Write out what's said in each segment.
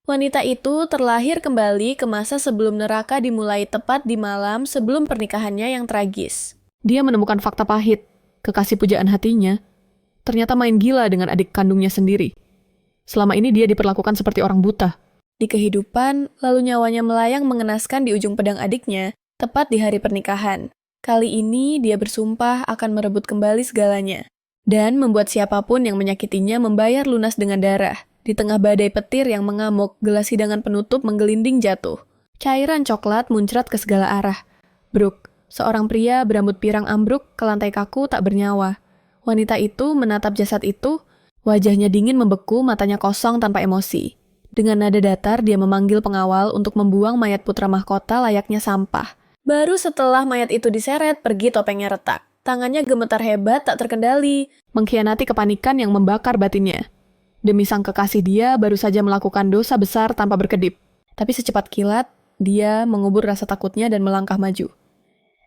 Wanita itu terlahir kembali ke masa sebelum neraka dimulai tepat di malam sebelum pernikahannya yang tragis. Dia menemukan fakta pahit, kekasih pujaan hatinya, ternyata main gila dengan adik kandungnya sendiri. Selama ini dia diperlakukan seperti orang buta. Di kehidupan, lalu nyawanya melayang mengenaskan di ujung pedang adiknya, tepat di hari pernikahan. Kali ini dia bersumpah akan merebut kembali segalanya, dan membuat siapapun yang menyakitinya membayar lunas dengan darah. Di tengah badai petir yang mengamuk, gelas hidangan penutup menggelinding jatuh. Cairan coklat muncrat ke segala arah. Brooke, seorang pria berambut pirang ambruk ke lantai kaku tak bernyawa. Wanita itu menatap jasad itu, wajahnya dingin membeku, matanya kosong tanpa emosi. Dengan nada datar, dia memanggil pengawal untuk membuang mayat putra mahkota layaknya sampah. Baru setelah mayat itu diseret, pergi topengnya retak. Tangannya gemetar hebat, tak terkendali, Mengkhianati kepanikan yang membakar batinnya. Demi sang kekasih dia baru saja melakukan dosa besar tanpa berkedip. Tapi secepat kilat, dia mengubur rasa takutnya dan melangkah maju.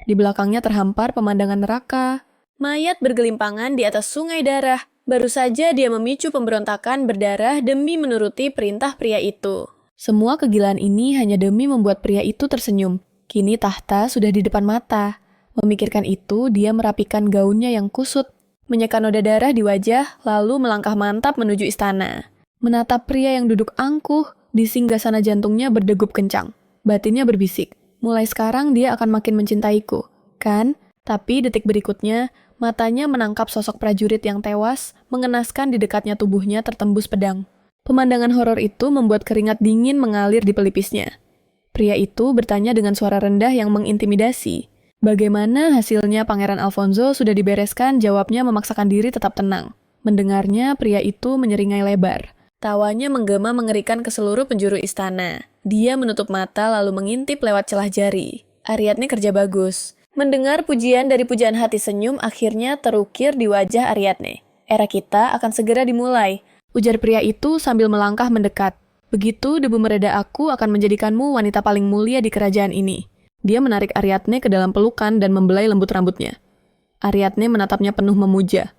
Di belakangnya terhampar pemandangan neraka. Mayat bergelimpangan di atas sungai darah. Baru saja dia memicu pemberontakan berdarah demi menuruti perintah pria itu. Semua kegilaan ini hanya demi membuat pria itu tersenyum. Kini tahta sudah di depan mata. Memikirkan itu, dia merapikan gaunnya yang kusut, menyeka noda darah di wajah, lalu melangkah mantap menuju istana. Menatap pria yang duduk angkuh, di singgasana jantungnya berdegup kencang. Batinnya berbisik, mulai sekarang dia akan makin mencintaiku, kan? Tapi detik berikutnya, matanya menangkap sosok prajurit yang tewas, mengenaskan di dekatnya tubuhnya tertembus pedang. Pemandangan horor itu membuat keringat dingin mengalir di pelipisnya. Pria itu bertanya dengan suara rendah yang mengintimidasi. Bagaimana hasilnya Pangeran Alfonso sudah dibereskan, jawabnya memaksakan diri tetap tenang. Mendengarnya, pria itu menyeringai lebar. Tawanya menggema mengerikan ke seluruh penjuru istana. Dia menutup mata lalu mengintip lewat celah jari. Ariadne kerja bagus. Mendengar pujian dari pujaan hati senyum akhirnya terukir di wajah Ariadne. Era kita akan segera dimulai, ujar pria itu sambil melangkah mendekat. Begitu debu mereda aku akan menjadikanmu wanita paling mulia di kerajaan ini. Dia menarik Ariadne ke dalam pelukan dan membelai lembut rambutnya. Ariadne menatapnya penuh memuja.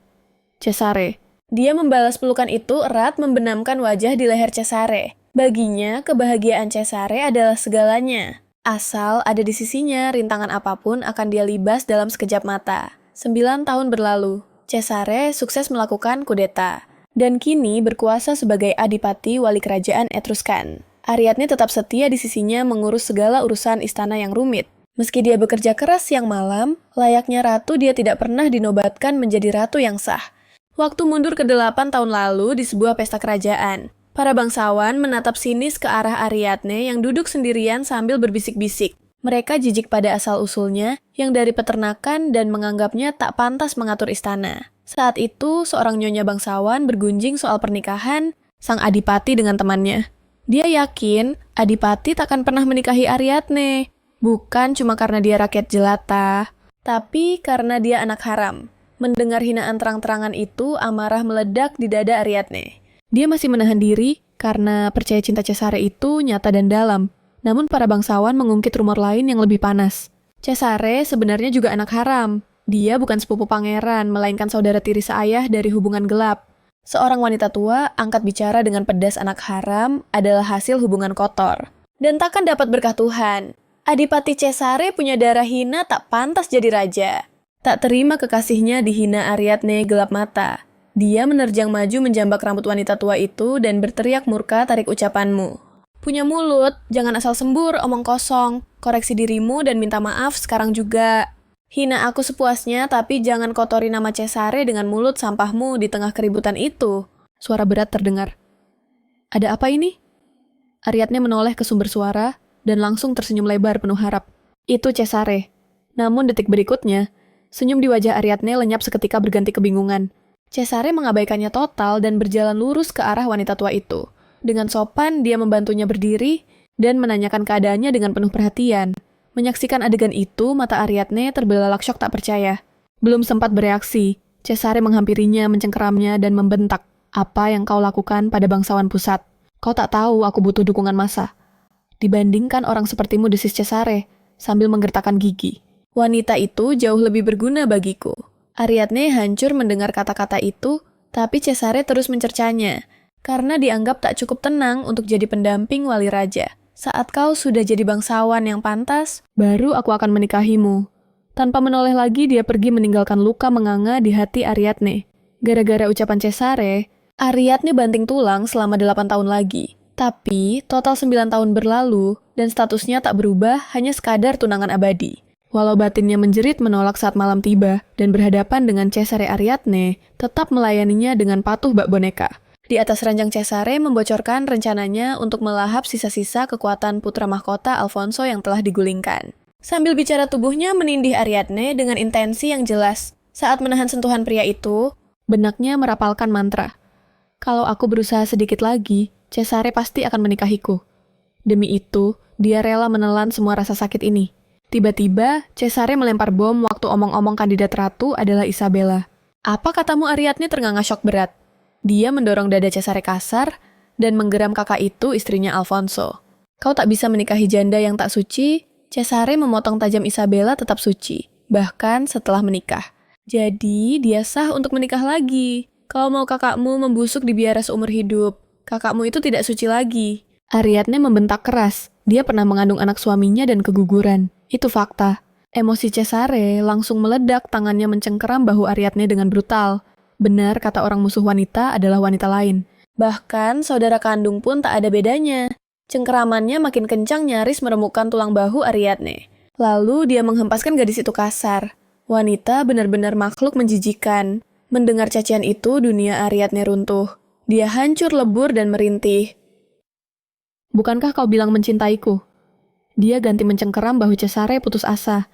Cesare. Dia membalas pelukan itu erat membenamkan wajah di leher Cesare. Baginya, kebahagiaan Cesare adalah segalanya. Asal ada di sisinya, rintangan apapun akan dia libas dalam sekejap mata. 9 tahun berlalu, Cesare sukses melakukan kudeta. Dan kini berkuasa sebagai adipati wali kerajaan Etruskan. Ariadne tetap setia di sisinya mengurus segala urusan istana yang rumit. Meski dia bekerja keras siang malam, layaknya ratu dia tidak pernah dinobatkan menjadi ratu yang sah. Waktu mundur ke 8 tahun lalu di sebuah pesta kerajaan. Para bangsawan menatap sinis ke arah Ariadne yang duduk sendirian sambil berbisik-bisik. Mereka jijik pada asal-usulnya yang dari peternakan dan menganggapnya tak pantas mengatur istana. Saat itu, seorang nyonya bangsawan bergunjing soal pernikahan sang adipati dengan temannya. Dia yakin adipati takkan pernah menikahi Ariadne. Bukan cuma karena dia rakyat jelata, tapi karena dia anak haram. Mendengar hinaan terang-terangan itu, amarah meledak di dada Ariadne. Dia masih menahan diri karena percaya cinta Cesare itu nyata dan dalam. Namun para bangsawan mengungkit rumor lain yang lebih panas. Cesare sebenarnya juga anak haram. Dia bukan sepupu pangeran, melainkan saudara tiri seayah dari hubungan gelap. Seorang wanita tua angkat bicara dengan pedas anak haram adalah hasil hubungan kotor. Dan takkan dapat berkah Tuhan. Adipati Cesare punya darah hina tak pantas jadi raja. Tak terima kekasihnya dihina Ariadne gelap mata. Dia menerjang maju menjambak rambut wanita tua itu dan berteriak murka, tarik ucapanmu. Punya mulut, jangan asal sembur, omong kosong. Koreksi dirimu dan minta maaf sekarang juga. Hina aku sepuasnya, tapi jangan kotori nama Cesare dengan mulut sampahmu di tengah keributan itu. Suara berat terdengar. Ada apa ini? Ariadne menoleh ke sumber suara dan langsung tersenyum lebar penuh harap. Itu Cesare. Namun detik berikutnya, senyum di wajah Ariadne lenyap seketika berganti kebingungan. Cesare mengabaikannya total dan berjalan lurus ke arah wanita tua itu. Dengan sopan, dia membantunya berdiri dan menanyakan keadaannya dengan penuh perhatian. Menyaksikan adegan itu, mata Ariadne terbelalak syok tak percaya. Belum sempat bereaksi, Cesare menghampirinya, mencengkeramnya, dan membentak. Apa yang kau lakukan pada bangsawan pusat? Kau tak tahu aku butuh dukungan massa. Dibandingkan orang sepertimu, desis Cesare, sambil menggertakkan gigi. Wanita itu jauh lebih berguna bagiku. Ariadne hancur mendengar kata-kata itu, tapi Cesare terus mencercanya. karena dianggap tak cukup tenang untuk jadi pendamping wali raja. Saat kau sudah jadi bangsawan yang pantas, Baru aku akan menikahimu. Tanpa menoleh lagi, dia pergi meninggalkan luka menganga di hati Ariadne. Gara-gara ucapan Cesare, Ariadne banting tulang selama 8 tahun lagi. Tapi, total 9 tahun berlalu, dan statusnya tak berubah, hanya sekadar tunangan abadi. walau batinnya menjerit menolak saat malam tiba dan berhadapan dengan Cesare Ariadne, tetap melayaninya dengan patuh bak boneka. Di atas ranjang Cesare membocorkan rencananya untuk melahap sisa-sisa kekuatan putra mahkota Alfonso yang telah digulingkan. Sambil bicara tubuhnya menindih Ariadne dengan intensi yang jelas. Saat menahan sentuhan pria itu, Benaknya merapalkan mantra. Kalau aku berusaha sedikit lagi, Cesare pasti akan menikahiku. Demi itu, dia rela menelan semua rasa sakit ini. Tiba-tiba, Cesare melempar bom waktu omong-omong kandidat ratu adalah Isabella. apa katamu Ariadne ternganga syok berat? Dia mendorong dada Cesare kasar dan menggeram kakak itu istrinya Alfonso. Kau tak bisa menikahi janda yang tak suci. Cesare memotong tajam Isabella tetap suci, bahkan setelah menikah. Jadi, dia sah untuk menikah lagi. Kalau mau kakakmu membusuk di biara seumur hidup, kakakmu itu tidak suci lagi. Ariadne membentak keras. Dia pernah mengandung anak suaminya dan keguguran. Itu fakta. Emosi Cesare langsung meledak, tangannya mencengkeram bahu Ariadne dengan brutal. Benar kata orang musuh wanita adalah wanita lain. Bahkan saudara kandung pun tak ada bedanya. Cengkeramannya makin kencang nyaris meremukkan tulang bahu Ariadne. Lalu dia menghempaskan gadis itu kasar. Wanita benar-benar makhluk menjijikan. Mendengar cacian itu, dunia Ariadne runtuh. Dia hancur lebur dan merintih. Bukankah kau bilang mencintaiku? Dia ganti mencengkeram bahu Cesare putus asa.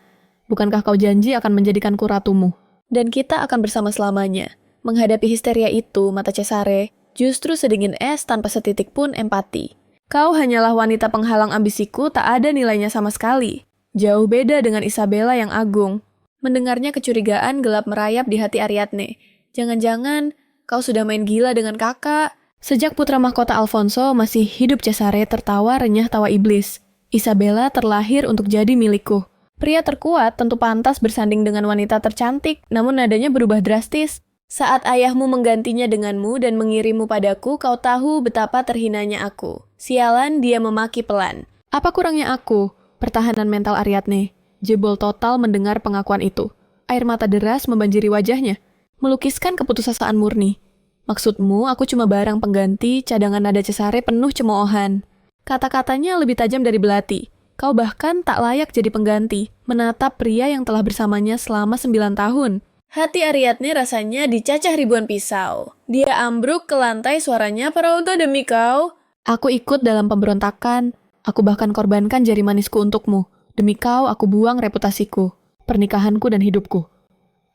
Bukankah kau janji akan menjadikanku ratumu? Dan kita akan bersama selamanya. Menghadapi histeria itu, mata Cesare justru sedingin es tanpa setitik pun empati. Kau hanyalah wanita penghalang ambisiku, tak ada nilainya sama sekali. Jauh beda dengan Isabella yang agung. Mendengarnya kecurigaan gelap merayap di hati Ariadne. Jangan-jangan kau sudah main gila dengan kakak. Sejak putra mahkota Alfonso masih hidup, Cesare tertawa renyah tawa iblis. Isabella terlahir untuk jadi milikku. Pria terkuat tentu pantas bersanding dengan wanita tercantik, namun nadanya berubah drastis. Saat ayahmu menggantinya denganmu dan mengirimu padaku, kau tahu betapa terhinanya aku. Sialan, dia memaki pelan. Apa kurangnya aku? Pertahanan mental Ariadne. Jebol total mendengar pengakuan itu. Air mata deras membanjiri wajahnya. Melukiskan keputusasaan murni. Maksudmu, aku cuma barang pengganti, cadangan nada Cesare penuh cemoohan. Kata-katanya lebih tajam dari belati. Kau bahkan tak layak jadi pengganti, menatap pria yang telah bersamanya selama 9 tahun. Hati Ariadne rasanya dicacah ribuan pisau. Dia ambruk ke lantai, suaranya, "Parauta demi kau." Aku ikut dalam pemberontakan. Aku bahkan korbankan jari manisku untukmu. Demi kau, aku buang reputasiku, pernikahanku dan hidupku.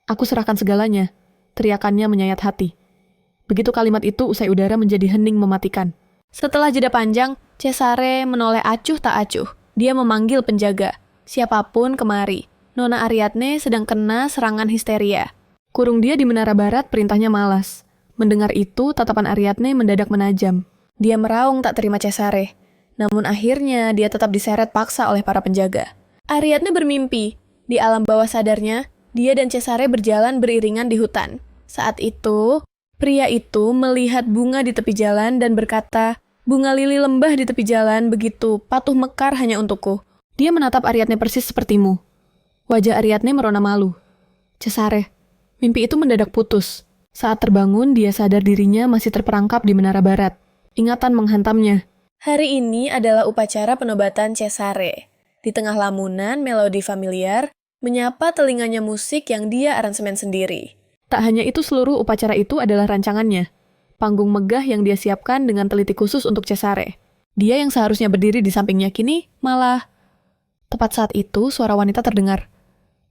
Aku serahkan segalanya. Teriakannya menyayat hati. Begitu kalimat itu usai udara menjadi hening mematikan. Setelah jeda panjang, Cesare menoleh acuh tak acuh. Dia memanggil penjaga. Siapapun kemari. Nona Ariadne sedang kena serangan histeria. Kurung dia di menara barat, perintahnya malas. Mendengar itu, tatapan Ariadne mendadak menajam. Dia meraung tak terima Cesare. Namun akhirnya dia tetap diseret paksa oleh para penjaga. Ariadne bermimpi. Di alam bawah sadarnya, dia dan Cesare berjalan beriringan di hutan. Saat itu, pria itu melihat bunga di tepi jalan dan berkata, "Bunga lili lembah di tepi jalan begitu patuh mekar hanya untukku." Dia menatap Ariadne persis sepertimu. Wajah Ariadne merona malu. Cesare, mimpi itu mendadak putus. Saat terbangun, dia sadar dirinya masih terperangkap di menara barat. Ingatan menghantamnya. Hari ini adalah upacara penobatan Cesare. Di tengah lamunan melodi familiar, menyapa telinganya musik yang dia aransemen sendiri. Tak hanya itu, seluruh upacara itu adalah rancangannya. Panggung megah yang dia siapkan dengan teliti khusus untuk Cesare. Dia yang seharusnya berdiri di sampingnya kini malah... Tepat saat itu, suara wanita terdengar.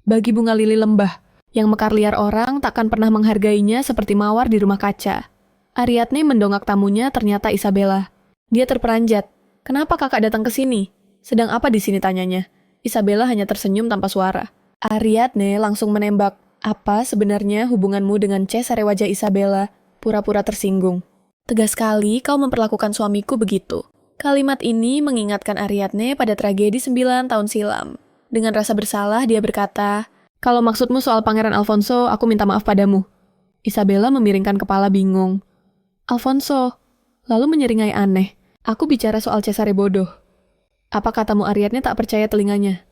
Bagi bunga lili lembah, yang mekar liar orang takkan pernah menghargainya seperti mawar di rumah kaca. Ariadne mendongak tamunya, ternyata Isabella. Dia terperanjat. "Kenapa kakak datang ke sini? Sedang apa di sini?" tanyanya. Isabella hanya tersenyum tanpa suara. Ariadne langsung menembak. "Apa sebenarnya hubunganmu dengan Cesare?" Wajah Isabella pura-pura tersinggung. "Tegas sekali kau memperlakukan suamiku begitu." Kalimat ini mengingatkan Ariadne pada tragedi 9 tahun silam. Dengan rasa bersalah, dia berkata, "Kalau maksudmu soal Pangeran Alfonso, aku minta maaf padamu." Isabella memiringkan kepala bingung. "Alfonso, lalu menyeringai aneh. Aku bicara soal Cesare bodoh. Apa katamu Ariadne tak percaya telinganya?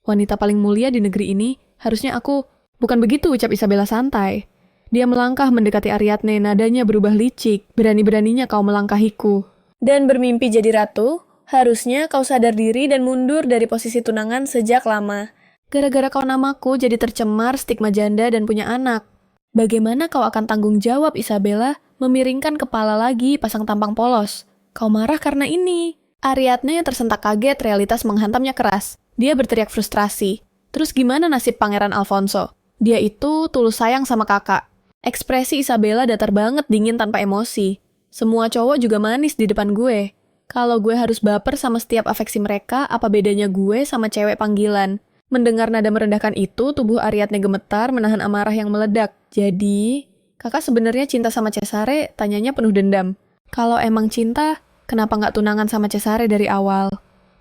Wanita paling mulia di negeri ini, harusnya aku... Bukan begitu, ucap Isabella santai. Dia melangkah mendekati Ariadne, nadanya berubah licik. Berani-beraninya kau melangkahiku. Dan bermimpi jadi ratu, harusnya kau sadar diri dan mundur dari posisi tunangan sejak lama. Gara-gara kau namaku jadi tercemar, stigma janda dan punya anak. Bagaimana kau akan tanggung jawab, Isabella? Memiringkan kepala lagi, pasang tampang polos. Kau marah karena ini. Ariadne yang tersentak kaget, realitas menghantamnya keras. Dia berteriak frustrasi. Terus gimana nasib Pangeran Alfonso? Dia itu tulus sayang sama kakak. Ekspresi Isabella datar banget, dingin tanpa emosi. Semua cowok juga manis di depan gue. Kalau gue harus baper sama setiap afeksi mereka, apa bedanya gue sama cewek panggilan? Mendengar nada merendahkan itu, tubuh Ariadne gemetar menahan amarah yang meledak. Jadi, kakak sebenarnya cinta sama Cesare? Tanyanya penuh dendam. Kalau emang cinta, kenapa nggak tunangan sama Cesare dari awal?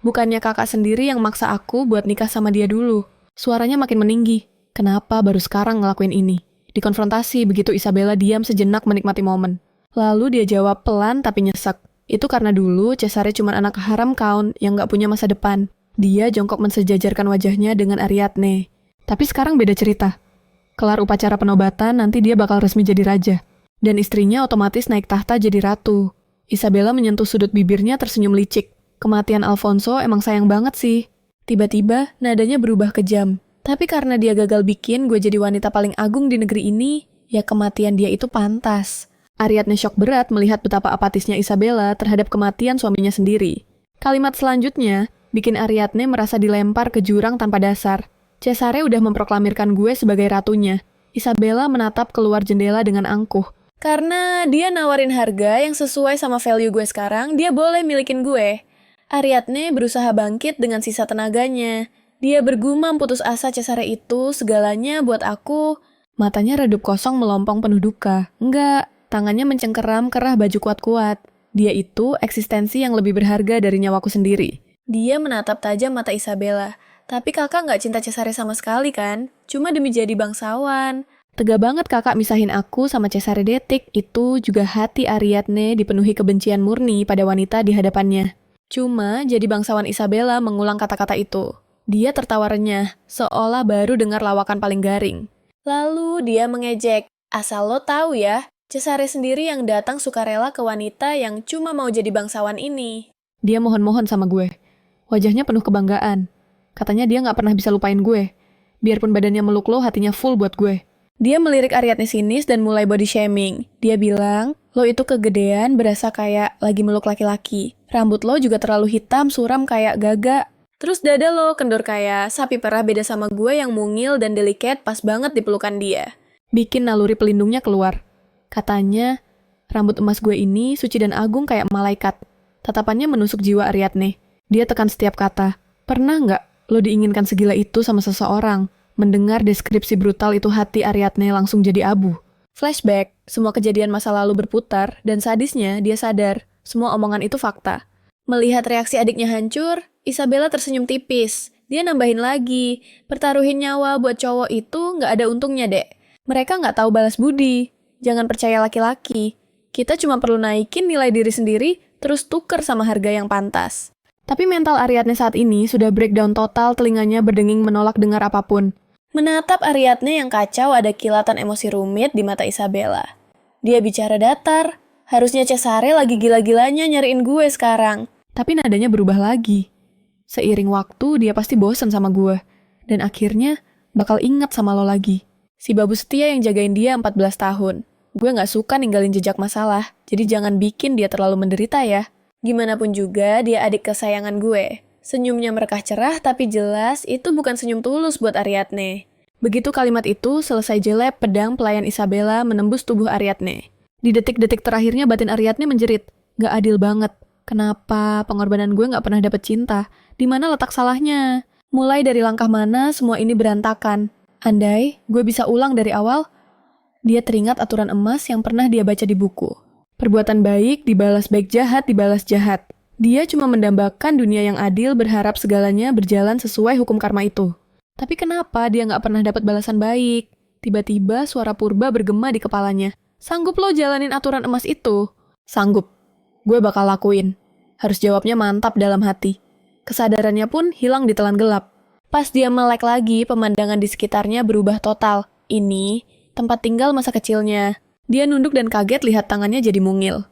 Bukannya kakak sendiri yang maksa aku buat nikah sama dia dulu. Suaranya makin meninggi. Kenapa baru sekarang ngelakuin ini? Dikonfrontasi begitu Isabella diam sejenak menikmati momen. Lalu dia jawab pelan tapi nyesek. Itu karena dulu Cesare cuma anak haram kaun yang nggak punya masa depan. Dia jongkok mensejajarkan wajahnya dengan Ariadne. Tapi sekarang beda cerita. Kelar upacara penobatan, nanti dia bakal resmi jadi raja. Dan istrinya otomatis naik tahta jadi ratu. Isabella menyentuh sudut bibirnya tersenyum licik. Kematian Alfonso emang sayang banget sih. Tiba-tiba nadanya berubah kejam. Tapi karena dia gagal bikin gue jadi wanita paling agung di negeri ini, ya kematian dia itu pantas. Ariadne syok berat melihat betapa apatisnya Isabella terhadap kematian suaminya sendiri. Kalimat selanjutnya bikin Ariadne merasa dilempar ke jurang tanpa dasar. Cesare udah memproklamirkan gue sebagai ratunya. Isabella menatap keluar jendela dengan angkuh. Karena dia nawarin harga yang sesuai sama value gue sekarang, dia boleh milikin gue. Ariadne berusaha bangkit dengan sisa tenaganya. Dia bergumam putus asa Cesare itu segalanya buat aku. Matanya redup kosong melompong penuh duka. Enggak, tangannya mencengkeram kerah baju kuat-kuat. Dia itu eksistensi yang lebih berharga dari nyawaku sendiri. Dia menatap tajam mata Isabella. Tapi kakak nggak cinta Cesare sama sekali kan? Cuma demi jadi bangsawan. Tega banget kakak misahin aku sama Cesare detik. Itu juga hati Ariadne dipenuhi kebencian murni pada wanita di hadapannya. Cuma jadi bangsawan Isabella mengulang kata-kata itu. Dia tertawa renyah, seolah baru dengar lawakan paling garing. Lalu dia mengejek, asal lo tahu ya, Cesare sendiri yang datang sukarela ke wanita yang cuma mau jadi bangsawan ini. Dia mohon-mohon sama gue. Wajahnya penuh kebanggaan. Katanya dia nggak pernah bisa lupain gue. Biarpun badannya meluk lo, hatinya full buat gue. Dia melirik Ariadne sinis dan mulai body shaming. Dia bilang, lo itu kegedean berasa kayak lagi meluk laki-laki. Rambut lo juga terlalu hitam, suram kayak gagak. Terus dada lo kendor kayak sapi perah beda sama gue yang mungil dan delikat pas banget di pelukan dia. Bikin naluri pelindungnya keluar. Katanya, rambut emas gue ini suci dan agung kayak malaikat. Tatapannya menusuk jiwa Ariadne. Dia tekan setiap kata. Pernah nggak lo diinginkan segila itu sama seseorang? Mendengar deskripsi brutal itu hati Ariadne langsung jadi abu. Flashback, semua kejadian masa lalu berputar dan sadisnya dia sadar. Semua omongan itu fakta. Melihat reaksi adiknya hancur, Isabella tersenyum tipis. Dia nambahin lagi, pertaruhin nyawa buat cowok itu nggak ada untungnya, Dek. Mereka nggak tahu balas budi. Jangan percaya laki-laki. Kita cuma perlu naikin nilai diri sendiri, terus tuker sama harga yang pantas. Tapi mental Ariadne saat ini sudah breakdown total, telinganya berdenging menolak dengar apapun. Menatap Ariadne yang kacau ada kilatan emosi rumit di mata Isabella. Dia bicara datar. Harusnya Cesare lagi gila-gilanya nyariin gue sekarang. Tapi nadanya berubah lagi. Seiring waktu, dia pasti bosen sama gue. Dan akhirnya, bakal ingat sama lo lagi. Si babu setia yang jagain dia 14 tahun. Gue gak suka ninggalin jejak masalah, jadi jangan bikin dia terlalu menderita ya. Gimana pun juga, dia adik kesayangan gue. Senyumnya merekah cerah, tapi jelas itu bukan senyum tulus buat Ariadne. Begitu kalimat itu, selesai jelek, pedang pelayan Isabella menembus tubuh Ariadne. Di detik-detik terakhirnya batin Ariadne menjerit. Gak adil banget. Kenapa pengorbanan gue gak pernah dapet cinta? Di mana letak salahnya? Mulai dari langkah mana semua ini berantakan? Andai gue bisa ulang dari awal, dia teringat aturan emas yang pernah dia baca di buku. Perbuatan baik dibalas baik, jahat dibalas jahat. Dia cuma mendambakan dunia yang adil, berharap segalanya berjalan sesuai hukum karma itu. Tapi kenapa dia gak pernah dapat balasan baik? Tiba-tiba suara purba bergema di kepalanya. Sanggup lo jalanin aturan emas itu? Sanggup. Gue bakal lakuin. Harus jawabnya mantap dalam hati. Kesadarannya pun hilang di telan gelap. Pas dia melek lagi, pemandangan di sekitarnya berubah total. Ini tempat tinggal masa kecilnya. Dia nunduk dan kaget lihat tangannya jadi mungil.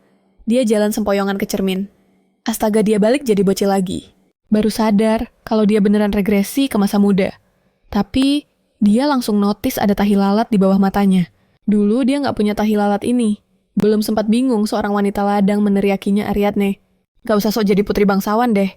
Dia jalan sempoyongan ke cermin. Astaga, dia balik jadi bocil lagi. Baru sadar kalau dia beneran regresi ke masa muda. Tapi dia langsung notice ada tahi lalat di bawah matanya. Dulu dia nggak punya tahi lalat ini. Belum sempat bingung seorang wanita ladang meneriakinya Ariadne. Gak usah sok jadi putri bangsawan deh.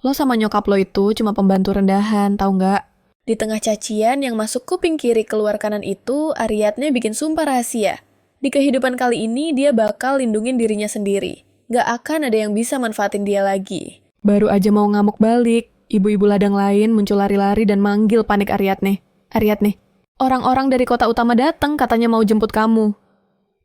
Lo sama nyokap lo itu cuma pembantu rendahan, tahu nggak? Di tengah cacian yang masuk kuping kiri keluar kanan itu, Ariadne bikin sumpah rahasia. Di kehidupan kali ini, dia bakal lindungin dirinya sendiri. Gak akan ada yang bisa manfaatin dia lagi. Baru aja mau ngamuk balik, ibu-ibu ladang lain muncul lari-lari dan manggil panik Ariadne. Ariadne, orang-orang dari kota utama datang katanya mau jemput kamu.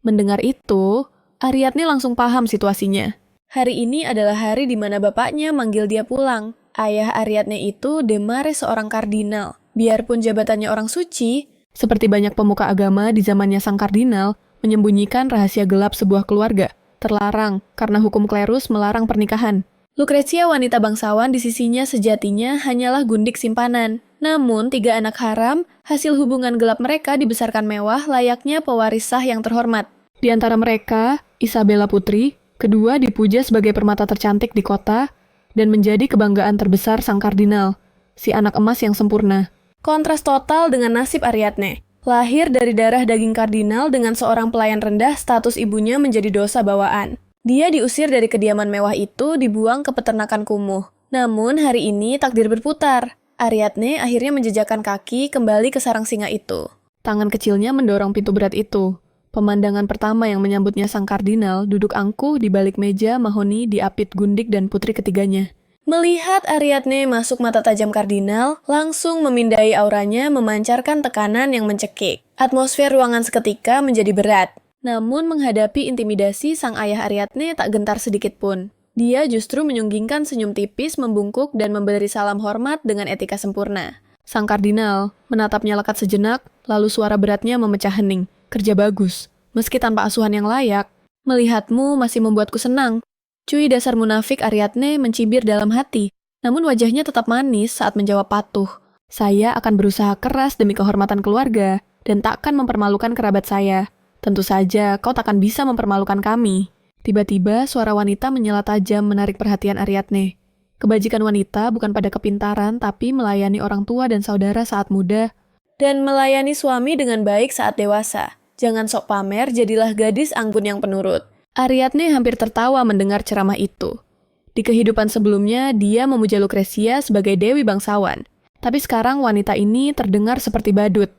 Mendengar itu, Ariadne langsung paham situasinya. Hari ini adalah hari di mana bapaknya manggil dia pulang. Ayah Ariadne itu Demare seorang kardinal. Biarpun jabatannya orang suci, seperti banyak pemuka agama di zamannya sang kardinal, menyembunyikan rahasia gelap sebuah keluarga. Terlarang, karena hukum klerus melarang pernikahan. Lucrezia wanita bangsawan di sisinya sejatinya hanyalah gundik simpanan. Namun, 3 anak haram, hasil hubungan gelap mereka dibesarkan mewah layaknya pewaris sah yang terhormat. Di antara mereka, Isabella Putri, kedua dipuja sebagai permata tercantik di kota, dan menjadi kebanggaan terbesar sang kardinal, si anak emas yang sempurna. Kontras total dengan nasib Ariadne. Lahir dari darah daging kardinal dengan seorang pelayan rendah, status ibunya menjadi dosa bawaan. Dia diusir dari kediaman mewah itu, dibuang ke peternakan kumuh. Namun hari ini takdir berputar. Ariadne akhirnya menjejakkan kaki kembali ke sarang singa itu. Tangan kecilnya mendorong pintu berat itu. Pemandangan pertama yang menyambutnya sang kardinal duduk angkuh di balik meja mahoni diapit gundik dan putri ketiganya. Melihat Ariadne masuk mata tajam kardinal, langsung memindai auranya memancarkan tekanan yang mencekik. Atmosfer ruangan seketika menjadi berat. Namun menghadapi intimidasi sang ayah Ariadne tak gentar sedikit pun. Dia justru menyunggingkan senyum tipis, membungkuk dan memberi salam hormat dengan etika sempurna. Sang kardinal menatapnya lekat sejenak, lalu suara beratnya memecah hening. Kerja bagus. Meski tanpa asuhan yang layak, melihatmu masih membuatku senang. Cuy dasar munafik, Ariadne mencibir dalam hati. Namun wajahnya tetap manis saat menjawab patuh. Saya akan berusaha keras demi kehormatan keluarga dan takkan mempermalukan kerabat saya. Tentu saja kau takkan bisa mempermalukan kami. Tiba-tiba suara wanita menyela tajam menarik perhatian Ariadne. Kebajikan wanita bukan pada kepintaran tapi melayani orang tua dan saudara saat muda dan melayani suami dengan baik saat dewasa. Jangan sok pamer, jadilah gadis anggun yang penurut. Ariadne hampir tertawa mendengar ceramah itu. Di kehidupan sebelumnya, dia memuja Lucrezia sebagai dewi bangsawan. Tapi sekarang wanita ini terdengar seperti badut.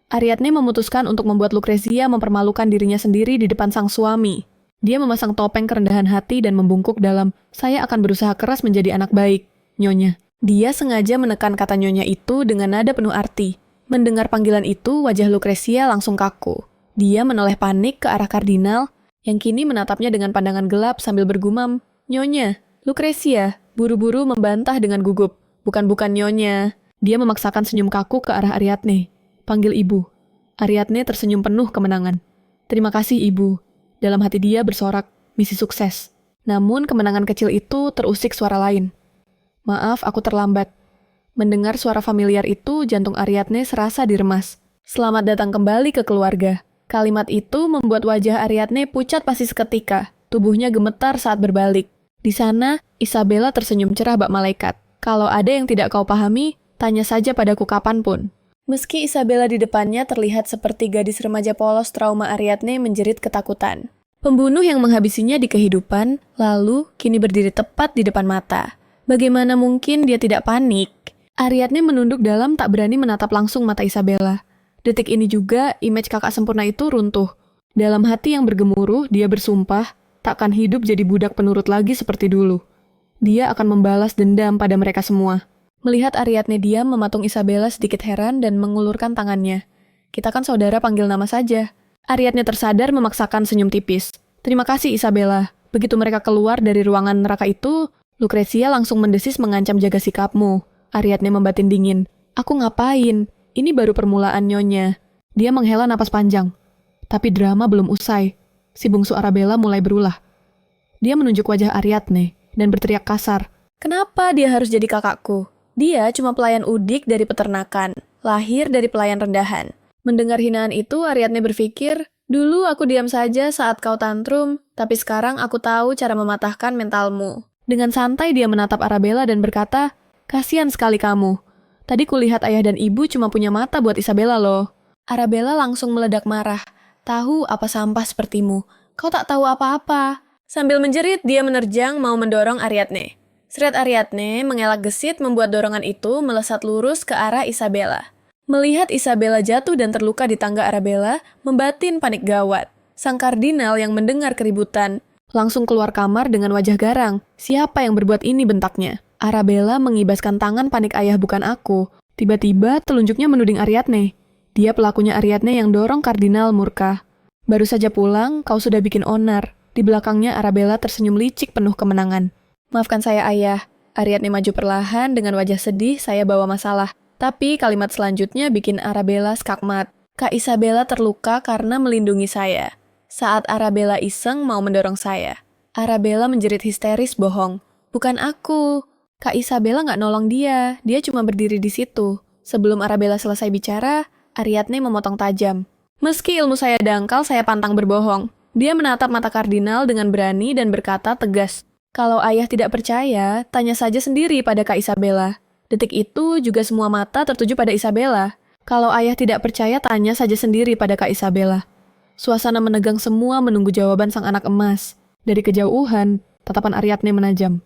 Ariadne memutuskan untuk membuat Lucrezia mempermalukan dirinya sendiri di depan sang suami. Dia memasang topeng kerendahan hati dan membungkuk dalam, "Saya akan berusaha keras menjadi anak baik, Nyonya." Dia sengaja menekan kata Nyonya itu dengan nada penuh arti. Mendengar panggilan itu, wajah Lucrezia langsung kaku. Dia menoleh panik ke arah kardinal, yang kini menatapnya dengan pandangan gelap sambil bergumam, "Nyonya." Lucrezia buru-buru membantah dengan gugup, "Bukan Nyonya." Dia memaksakan senyum kaku ke arah Ariadne. "Panggil ibu." Ariadne tersenyum penuh kemenangan. "Terima kasih ibu." Dalam hati dia bersorak, misi sukses. Namun kemenangan kecil itu terusik suara lain. "Maaf, aku terlambat." Mendengar suara familiar itu, jantung Ariadne serasa diremas. Selamat datang kembali ke keluarga. Kalimat itu membuat wajah Ariadne pucat pasti seketika. Tubuhnya gemetar saat berbalik. Di sana, Isabella tersenyum cerah bak malaikat. "Kalau ada yang tidak kau pahami, tanya saja padaku kapanpun." Meski Isabella di depannya terlihat seperti gadis remaja polos, trauma Ariadne menjerit ketakutan. Pembunuh yang menghabisinya di kehidupan, lalu kini berdiri tepat di depan mata. Bagaimana mungkin dia tidak panik? Ariadne menunduk dalam tak berani menatap langsung mata Isabella. Detik ini juga, image kakak sempurna itu runtuh. Dalam hati yang bergemuruh, dia bersumpah, takkan hidup jadi budak penurut lagi seperti dulu. Dia akan membalas dendam pada mereka semua. Melihat Ariadne diam mematung, Isabella sedikit heran dan mengulurkan tangannya. "Kita kan saudara, panggil nama saja." Ariadne tersadar memaksakan senyum tipis. "Terima kasih Isabella." Begitu mereka keluar dari ruangan neraka itu, Lucrezia langsung mendesis mengancam, "Jaga sikapmu." Ariadne membatin dingin. "Aku ngapain? Ini baru permulaan, Nyonya." Dia menghela napas panjang. Tapi drama belum usai. Si bungsu Arabella mulai berulah. Dia menunjuk wajah Ariadne dan berteriak kasar. Kenapa dia harus jadi kakakku? Dia cuma pelayan udik dari peternakan, lahir dari pelayan rendahan. Mendengar hinaan itu, Ariadne berpikir, dulu aku diam saja saat kau tantrum, tapi sekarang aku tahu cara mematahkan mentalmu. Dengan santai dia menatap Arabella dan berkata, kasihan sekali kamu. Tadi kulihat ayah dan ibu cuma punya mata buat Isabella loh. Arabella langsung meledak marah. Tahu apa sampah sepertimu? Kau tak tahu apa-apa. Sambil menjerit, dia menerjang mau mendorong Ariadne. Seret Ariadne mengelak gesit membuat dorongan itu melesat lurus ke arah Isabella. Melihat Isabella jatuh dan terluka di tangga Arabella, membatin panik gawat. Sang kardinal yang mendengar keributan langsung keluar kamar dengan wajah garang. Siapa yang berbuat ini, bentaknya. Arabella mengibaskan tangan, panik ayah bukan aku. Tiba-tiba telunjuknya menuding Ariadne. Dia pelakunya Ariadne yang dorong kardinal murka. Baru saja pulang, kau sudah bikin onar. Di belakangnya Arabella tersenyum licik penuh kemenangan. Maafkan saya ayah. Ariadne maju perlahan dengan wajah sedih, saya bawa masalah. Tapi kalimat selanjutnya bikin Arabella skakmat. Kak Isabella terluka karena melindungi saya. Saat Arabella iseng mau mendorong saya. Arabella menjerit histeris bohong. Bukan aku. Kak Isabella nggak nolong dia cuma berdiri di situ. Sebelum Arabella selesai bicara, Ariadne memotong tajam. Meski ilmu saya dangkal, saya pantang berbohong. Dia menatap mata kardinal dengan berani dan berkata tegas. Kalau ayah tidak percaya, tanya saja sendiri pada Kak Isabella. Detik itu juga semua mata tertuju pada Isabella. Kalau ayah tidak percaya, tanya saja sendiri pada Kak Isabella. Suasana menegang semua menunggu jawaban sang anak emas. Dari kejauhan, tatapan Ariadne menajam.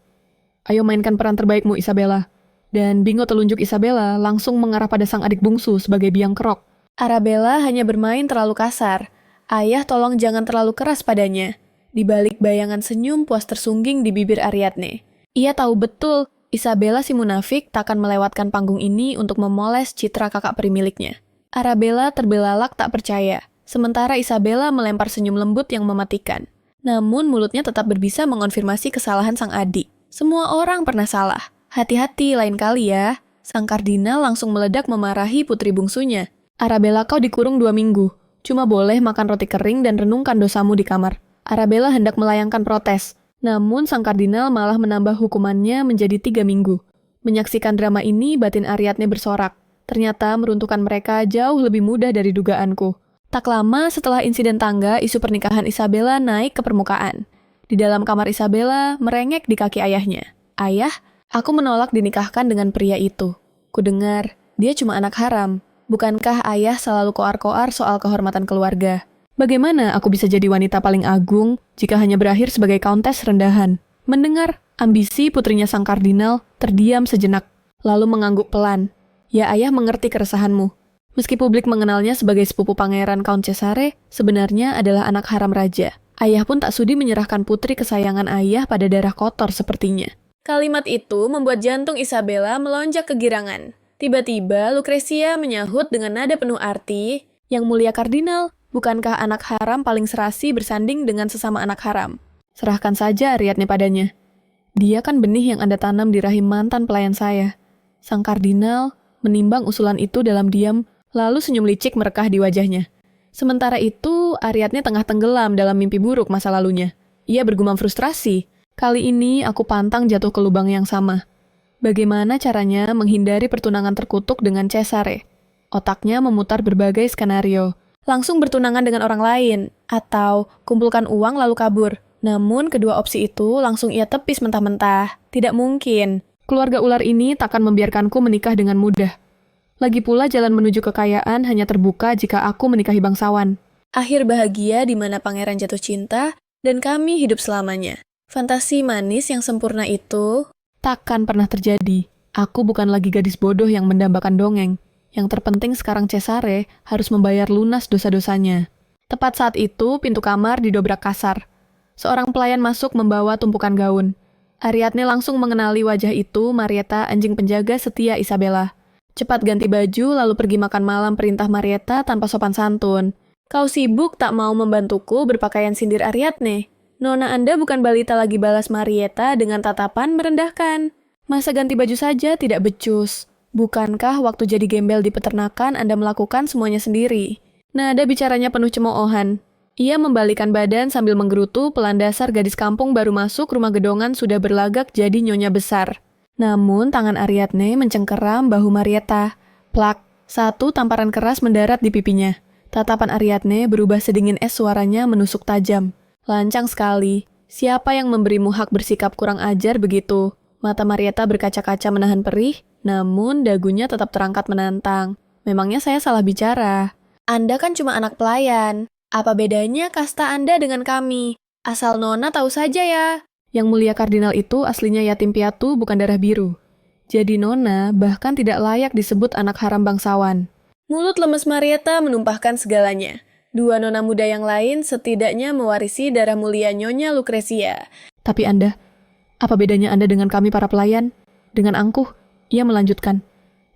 Ayo mainkan peran terbaikmu, Isabella. Dan Bingo telunjuk Isabella langsung mengarah pada sang adik bungsu sebagai biang kerok. Arabella hanya bermain terlalu kasar. Ayah tolong jangan terlalu keras padanya. Di balik bayangan senyum puas tersungging di bibir Ariadne. Ia tahu betul, Isabella si munafik takkan melewatkan panggung ini untuk memoles citra kakak perimiliknya. Arabella terbelalak tak percaya, sementara Isabella melempar senyum lembut yang mematikan. Namun mulutnya tetap berbisa mengonfirmasi kesalahan sang adik. Semua orang pernah salah. Hati-hati lain kali ya. Sang kardinal langsung meledak memarahi putri bungsunya. Arabella, kau dikurung 2 minggu. Cuma boleh makan roti kering dan renungkan dosamu di kamar. Arabella hendak melayangkan protes, namun sang kardinal malah menambah hukumannya menjadi 3 minggu. Menyaksikan drama ini, batin Ariadne bersorak. Ternyata meruntuhkan mereka jauh lebih mudah dari dugaanku. Tak lama setelah insiden tangga, isu pernikahan Isabella naik ke permukaan. Di dalam kamar Isabella, merengek di kaki ayahnya. Ayah, aku menolak dinikahkan dengan pria itu. Kudengar, dia cuma anak haram. Bukankah ayah selalu koar-koar soal kehormatan keluarga? Bagaimana aku bisa jadi wanita paling agung jika hanya berakhir sebagai kauntes rendahan? Mendengar ambisi putrinya sang kardinal, terdiam sejenak, lalu mengangguk pelan. Ya ayah mengerti keresahanmu. Meski publik mengenalnya sebagai sepupu pangeran Count Cesare, sebenarnya adalah anak haram raja. Ayah pun tak sudi menyerahkan putri kesayangan ayah pada darah kotor sepertinya. Kalimat itu membuat jantung Isabella melonjak kegirangan. Tiba-tiba Lucrezia menyahut dengan nada penuh arti, "Yang mulia kardinal, bukankah anak haram paling serasi bersanding dengan sesama anak haram? Serahkan saja Ariadne padanya. Dia kan benih yang Anda tanam di rahim mantan pelayan saya." Sang kardinal menimbang usulan itu dalam diam, lalu senyum licik merekah di wajahnya. Sementara itu, Ariadne tengah tenggelam dalam mimpi buruk masa lalunya. Ia bergumam frustrasi. Kali ini aku pantang jatuh ke lubang yang sama. Bagaimana caranya menghindari pertunangan terkutuk dengan Cesare? Otaknya memutar berbagai skenario. Langsung bertunangan dengan orang lain, atau kumpulkan uang lalu kabur. Namun kedua opsi itu langsung ia tepis mentah-mentah. Tidak mungkin. Keluarga ular ini takkan membiarkanku menikah dengan mudah. Lagi pula jalan menuju kekayaan hanya terbuka jika aku menikahi bangsawan. Akhir bahagia di mana pangeran jatuh cinta dan kami hidup selamanya. Fantasi manis yang sempurna itu takkan pernah terjadi. Aku bukan lagi gadis bodoh yang mendambakan dongeng. Yang terpenting sekarang Cesare harus membayar lunas dosa-dosanya. Tepat saat itu, pintu kamar didobrak kasar. Seorang pelayan masuk membawa tumpukan gaun. Ariadne langsung mengenali wajah itu, Marietta, anjing penjaga setia Isabella. Cepat ganti baju, lalu pergi makan malam, perintah Marietta tanpa sopan santun. Kau sibuk tak mau membantuku berpakaian, sindir Ariadne. Nona Anda bukan balita lagi, balas Marietta dengan tatapan merendahkan. Masa ganti baju saja tidak becus? Bukankah waktu jadi gembel di peternakan Anda melakukan semuanya sendiri? Nada bicaranya penuh cemoohan. Ia membalikan badan sambil menggerutu, pelan dasar gadis kampung baru masuk rumah gedongan sudah berlagak jadi nyonya besar. Namun tangan Ariadne mencengkeram bahu Marietta. Plak, satu tamparan keras mendarat di pipinya. Tatapan Ariadne berubah sedingin es, suaranya menusuk tajam. Lancang sekali. Siapa yang memberimu hak bersikap kurang ajar begitu? Mata Marietta berkaca-kaca menahan perih, namun dagunya tetap terangkat menantang. Memangnya saya salah bicara? Anda kan cuma anak pelayan. Apa bedanya kasta Anda dengan kami? Asal Nona tahu saja ya. Yang mulia kardinal itu aslinya yatim piatu, bukan darah biru. Jadi Nona bahkan tidak layak disebut anak haram bangsawan. Mulut lemes Marietta menumpahkan segalanya. Dua nona muda yang lain setidaknya mewarisi darah mulia Nyonya Lucrezia. Tapi Anda, apa bedanya Anda dengan kami para pelayan? Dengan angkuh, ia melanjutkan.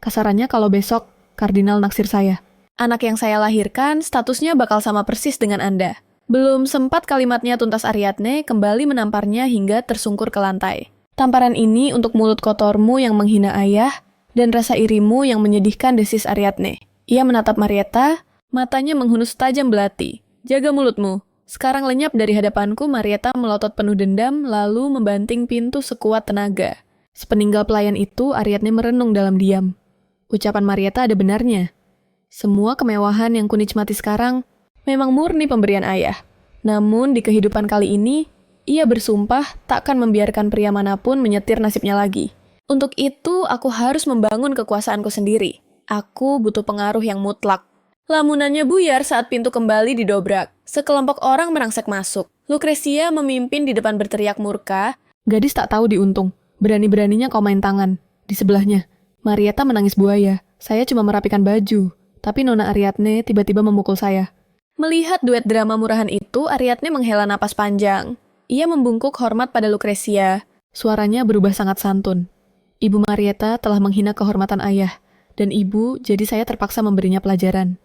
Kasarannya kalau besok kardinal naksir saya. Anak yang saya lahirkan statusnya bakal sama persis dengan Anda. Belum sempat kalimatnya tuntas, Ariadne kembali menamparnya hingga tersungkur ke lantai. Tamparan ini untuk mulut kotormu yang menghina ayah dan rasa irimu yang menyedihkan, desis Ariadne. Ia menatap Marietta, matanya menghunus tajam belati. Jaga mulutmu. Sekarang lenyap dari hadapanku. Marietta melotot penuh dendam lalu membanting pintu sekuat tenaga. Sepeninggal pelayan itu, Ariadne merenung dalam diam. Ucapan Marietta ada benarnya. Semua kemewahan yang kunikmati sekarang memang murni pemberian ayah. Namun di kehidupan kali ini, ia bersumpah takkan membiarkan pria manapun menyetir nasibnya lagi. Untuk itu, aku harus membangun kekuasaanku sendiri. Aku butuh pengaruh yang mutlak. Lamunannya buyar saat pintu kembali didobrak. Sekelompok orang merangsek masuk. Lucrezia memimpin di depan berteriak murka. Gadis tak tahu diuntung. Berani-beraninya kau main tangan. Di sebelahnya, Marietta menangis buaya. Saya cuma merapikan baju. Tapi Nona Ariadne tiba-tiba memukul saya. Melihat duet drama murahan itu, Ariadne menghela napas panjang. Ia membungkuk hormat pada Lucrezia. Suaranya berubah sangat santun. Ibu Marietta telah menghina kehormatan ayah. Dan ibu, jadi saya terpaksa memberinya pelajaran.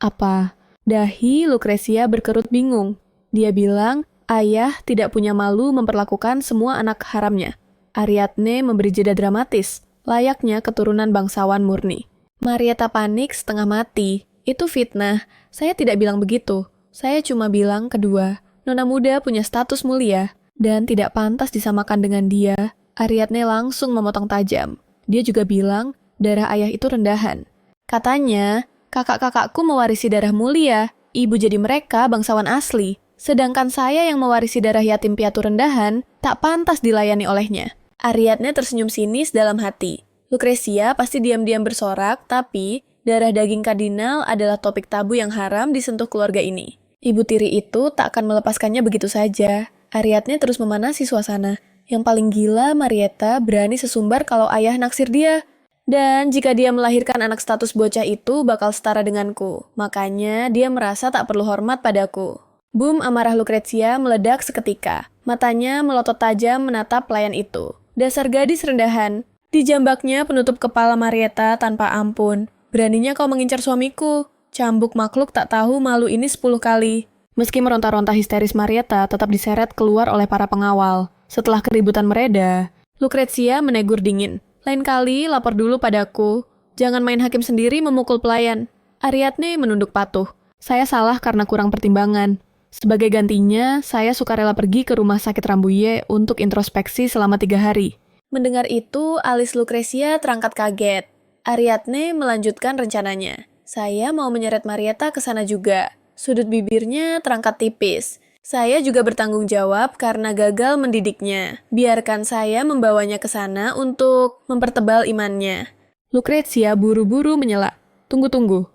Apa? Dahi Lucrezia berkerut bingung. Dia bilang, ayah tidak punya malu memperlakukan semua anak haramnya. Ariadne memberi jeda dramatis, layaknya keturunan bangsawan murni. Marietta panik setengah mati. Itu fitnah. Saya tidak bilang begitu. Saya cuma bilang kedua, nona muda punya status mulia dan tidak pantas disamakan dengan dia. Ariadne langsung memotong tajam. Dia juga bilang, darah ayah itu rendahan. Katanya, kakak-kakakku mewarisi darah mulia, ibu jadi mereka bangsawan asli. Sedangkan saya yang mewarisi darah yatim piatu rendahan, tak pantas dilayani olehnya. Ariadne tersenyum sinis dalam hati. Lucrezia pasti diam-diam bersorak, tapi darah daging kardinal adalah topik tabu yang haram disentuh keluarga ini. Ibu tiri itu tak akan melepaskannya begitu saja. Ariadne terus memanasi suasana. Yang paling gila, Marietta berani sesumbar kalau ayah naksir dia. Dan jika dia melahirkan anak status bocah itu bakal setara denganku. Makanya dia merasa tak perlu hormat padaku. Boom, amarah Lucrezia meledak seketika. Matanya melotot tajam menatap pelayan itu. Dasar gadis rendahan. Dijambaknya penutup kepala Marietta tanpa ampun. Beraninya kau mengincar suamiku. Cambuk makhluk tak tahu malu ini 10 kali. Meski meronta-ronta histeris, Marietta tetap diseret keluar oleh para pengawal. Setelah keributan mereda, Lucrezia menegur dingin. Lain kali lapor dulu padaku. Jangan main hakim sendiri memukul pelayan. Ariadne menunduk patuh. Saya salah karena kurang pertimbangan. Sebagai gantinya, saya sukarela pergi ke rumah sakit Rambouillet untuk introspeksi selama 3 hari. Mendengar itu, alis Lucrezia terangkat kaget. Ariadne melanjutkan rencananya. Saya mau menyeret Marietta ke sana juga. Sudut bibirnya terangkat tipis. Saya juga bertanggung jawab karena gagal mendidiknya. Biarkan saya membawanya ke sana untuk mempertebal imannya. Lucrezia buru-buru menyela. Tunggu-tunggu.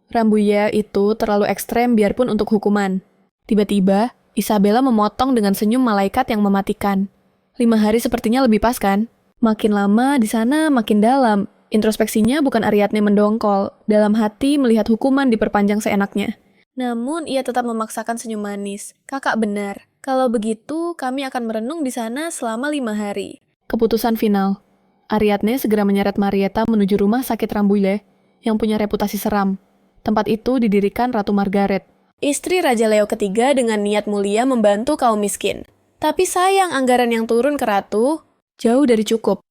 Rambouillet itu terlalu ekstrem biarpun untuk hukuman. Tiba-tiba, Isabella memotong dengan senyum malaikat yang mematikan. 5 hari sepertinya lebih pas kan? Makin lama di sana makin dalam. Introspeksinya bukan Ariadne mendongkol. Dalam hati melihat hukuman diperpanjang seenaknya. Namun ia tetap memaksakan senyum manis. Kakak benar. Kalau begitu, kami akan merenung di sana selama 5 hari. Keputusan final. Ariadne segera menyeret Marietta menuju rumah sakit Rambouillet yang punya reputasi seram. Tempat itu didirikan Ratu Margaret, istri Raja Leo III dengan niat mulia membantu kaum miskin. Tapi sayang anggaran yang turun ke Ratu jauh dari cukup.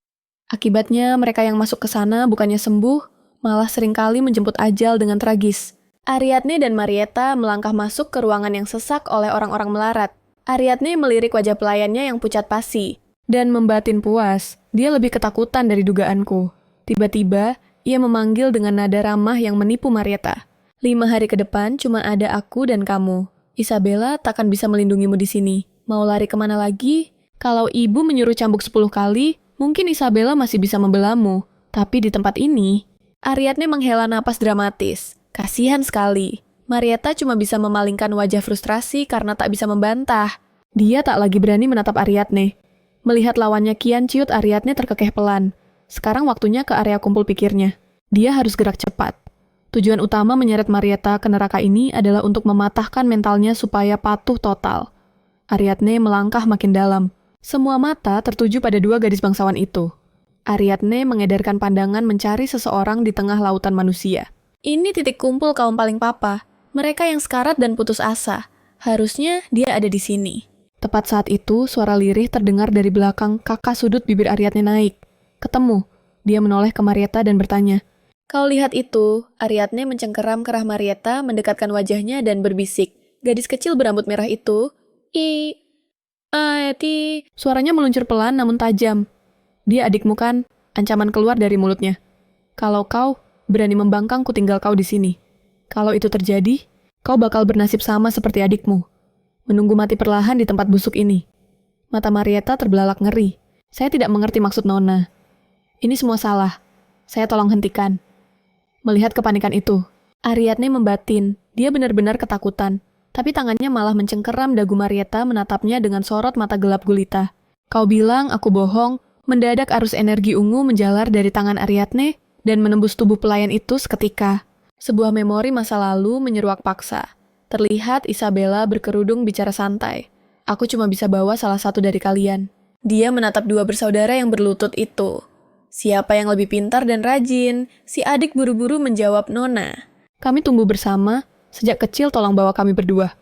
Akibatnya mereka yang masuk ke sana bukannya sembuh, malah seringkali menjemput ajal dengan tragis. Ariadne dan Marietta melangkah masuk ke ruangan yang sesak oleh orang-orang melarat. Ariadne melirik wajah pelayannya yang pucat pasi. Dan membatin puas, dia lebih ketakutan dari dugaanku. Tiba-tiba, ia memanggil dengan nada ramah yang menipu Marietta. 5 hari ke depan cuma ada aku dan kamu. Isabella takkan bisa melindungimu di sini. Mau lari kemana lagi? Kalau ibu menyuruh cambuk 10 kali, mungkin Isabella masih bisa membelamu. Tapi di tempat ini, Ariadne menghela napas dramatis. Kasihan sekali. Marietta cuma bisa memalingkan wajah frustrasi karena tak bisa membantah. dia tak lagi berani menatap Ariadne. Melihat lawannya kian ciut, Ariadne terkekeh pelan. Sekarang waktunya ke area kumpul pikirnya. Dia harus gerak cepat. Tujuan utama menyeret Marietta ke neraka ini adalah untuk mematahkan mentalnya supaya patuh total. Ariadne melangkah makin dalam. Semua mata tertuju pada 2 gadis bangsawan itu. Ariadne mengedarkan pandangan mencari seseorang di tengah lautan manusia. Ini titik kumpul kaum paling papa. Mereka yang sekarat dan putus asa. Harusnya dia ada di sini. Tepat saat itu, suara lirih terdengar dari belakang. Kakak sudut bibir Ariadne naik. Ketemu. Dia menoleh ke Marietta dan bertanya. Kau lihat itu? Ariadne mencengkeram kerah Marietta, mendekatkan wajahnya dan berbisik. Gadis kecil berambut merah itu. Suaranya meluncur pelan namun tajam. Dia adikmu kan? Ancaman keluar dari mulutnya. Kalau kau berani membangkang, ku tinggal kau di sini. Kalau itu terjadi, kau bakal bernasib sama seperti adikmu. Menunggu mati perlahan di tempat busuk ini. Mata Marietta terbelalak ngeri. Saya tidak mengerti maksud Nona. Ini semua salah. Saya tolong hentikan. Melihat kepanikan itu, Ariadne membatin. Dia benar-benar ketakutan. Tapi tangannya malah mencengkeram dagu Marietta, menatapnya dengan sorot mata gelap gulita. Kau bilang aku bohong. Mendadak arus energi ungu menjalar dari tangan Ariadne dan menembus tubuh pelayan itu seketika. Sebuah memori masa lalu menyeruak paksa. Terlihat Isabella berkerudung bicara santai. Aku cuma bisa bawa salah satu dari kalian. Dia menatap 2 bersaudara yang berlutut itu. Siapa yang lebih pintar dan rajin? Si adik buru-buru menjawab Nona. Kami tumbuh bersama, sejak kecil tolong bawa kami berdua.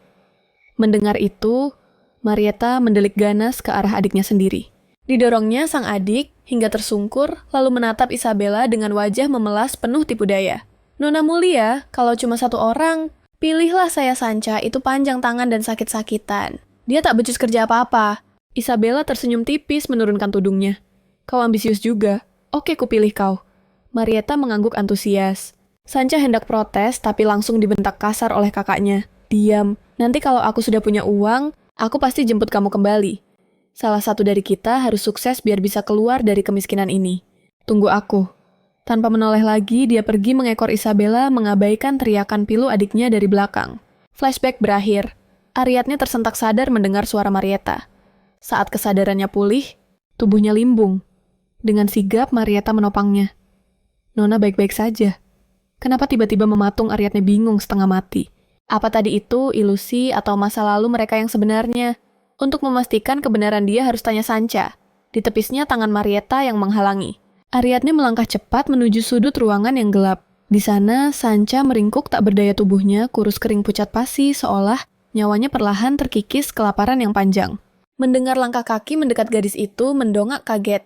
Mendengar itu, Marietta mendelik ganas ke arah adiknya sendiri. Didorongnya sang adik hingga tersungkur, lalu menatap Isabella dengan wajah memelas penuh tipu daya. Nona mulia, kalau cuma 1 orang, pilihlah saya Sancha, itu panjang tangan dan sakit-sakitan. Dia tak becus kerja apa-apa. Isabella tersenyum tipis menurunkan tudungnya. Kau ambisius juga. Oke, kupilih kau. Marietta mengangguk antusias. Sancha hendak protes, tapi langsung dibentak kasar oleh kakaknya. Diam, nanti kalau aku sudah punya uang, aku pasti jemput kamu kembali. Salah satu dari kita harus sukses biar bisa keluar dari kemiskinan ini. Tunggu aku. Tanpa menoleh lagi, dia pergi mengekor Isabella, mengabaikan teriakan pilu adiknya dari belakang. Flashback berakhir. Ariadne tersentak sadar mendengar suara Marietta. Saat kesadarannya pulih, tubuhnya limbung. Dengan sigap, Marietta menopangnya. Nona baik-baik saja. Kenapa tiba-tiba mematung? Ariadne bingung setengah mati. Apa tadi itu ilusi atau masa lalu mereka yang sebenarnya? Untuk memastikan kebenaran dia harus tanya Sancha. Ditepisnya tangan Marietta yang menghalangi. Ariadne melangkah cepat menuju sudut ruangan yang gelap. Di sana, Sancha meringkuk tak berdaya tubuhnya, kurus kering pucat pasi, seolah nyawanya perlahan terkikis kelaparan yang panjang. Mendengar langkah kaki mendekat gadis itu, mendongak kaget.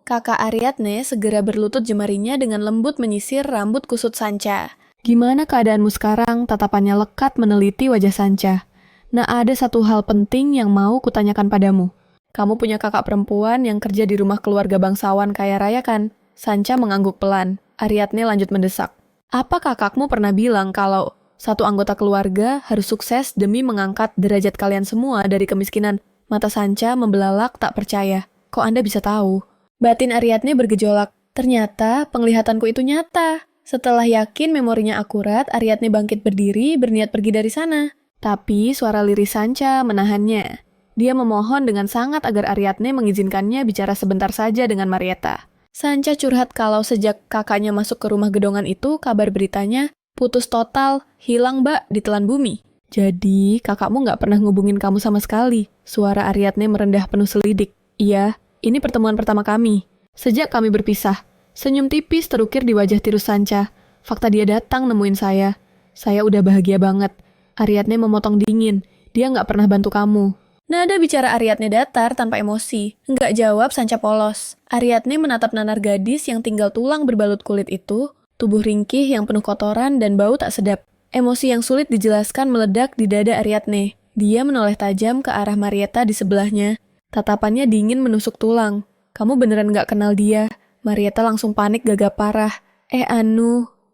Kakak Ariadne segera berlutut jemarinya dengan lembut menyisir rambut kusut Sancha. Gimana keadaanmu sekarang? Tatapannya lekat meneliti wajah Sancha. Nah, ada satu hal penting yang mau kutanyakan padamu. Kamu punya kakak perempuan yang kerja di rumah keluarga bangsawan kaya raya kan? Sancha mengangguk pelan. Ariadne lanjut mendesak. Apa kakakmu pernah bilang kalau satu anggota keluarga harus sukses demi mengangkat derajat kalian semua dari kemiskinan? Mata Sancha membelalak tak percaya. Kok Anda bisa tahu? Batin Ariadne bergejolak. Ternyata penglihatanku itu nyata. Setelah yakin memorinya akurat, Ariadne bangkit berdiri, berniat pergi dari sana. Tapi suara lirih Sancha menahannya. Dia memohon dengan sangat agar Ariadne mengizinkannya bicara sebentar saja dengan Marietta. Sancha curhat kalau sejak kakaknya masuk ke rumah gedongan itu, kabar beritanya putus total, hilang mbak, ditelan bumi. Jadi, kakakmu nggak pernah ngubungin kamu sama sekali. Suara Ariadne merendah penuh selidik. Iya, ini pertemuan pertama kami. Sejak kami berpisah, senyum tipis terukir di wajah tirus Sancha. Fakta dia datang nemuin saya. Saya udah bahagia banget. Ariadne memotong dingin. Dia nggak pernah bantu kamu. Nada bicara Ariadne datar tanpa emosi. Nggak jawab Sancha polos. Ariadne menatap nanar gadis yang tinggal tulang berbalut kulit itu, Tubuh ringkih yang penuh kotoran dan bau tak sedap. Emosi yang sulit dijelaskan meledak di dada Ariadne. Dia menoleh tajam ke arah Marietta di sebelahnya. Tatapannya dingin menusuk tulang. Kamu beneran gak kenal dia? Marietta langsung panik gagap parah.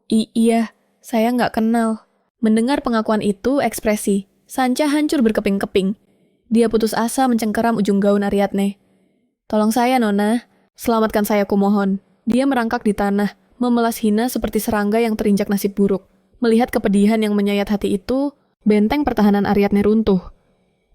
Iya, saya gak kenal. Mendengar pengakuan itu, ekspresi Sancha hancur berkeping-keping. Dia putus asa mencengkeram ujung gaun Ariadne. Tolong saya, Nona. Selamatkan saya, kumohon. Dia merangkak di tanah, memelas hina seperti serangga yang terinjak nasib buruk. Melihat kepedihan yang menyayat hati itu, benteng pertahanan Ariadne runtuh.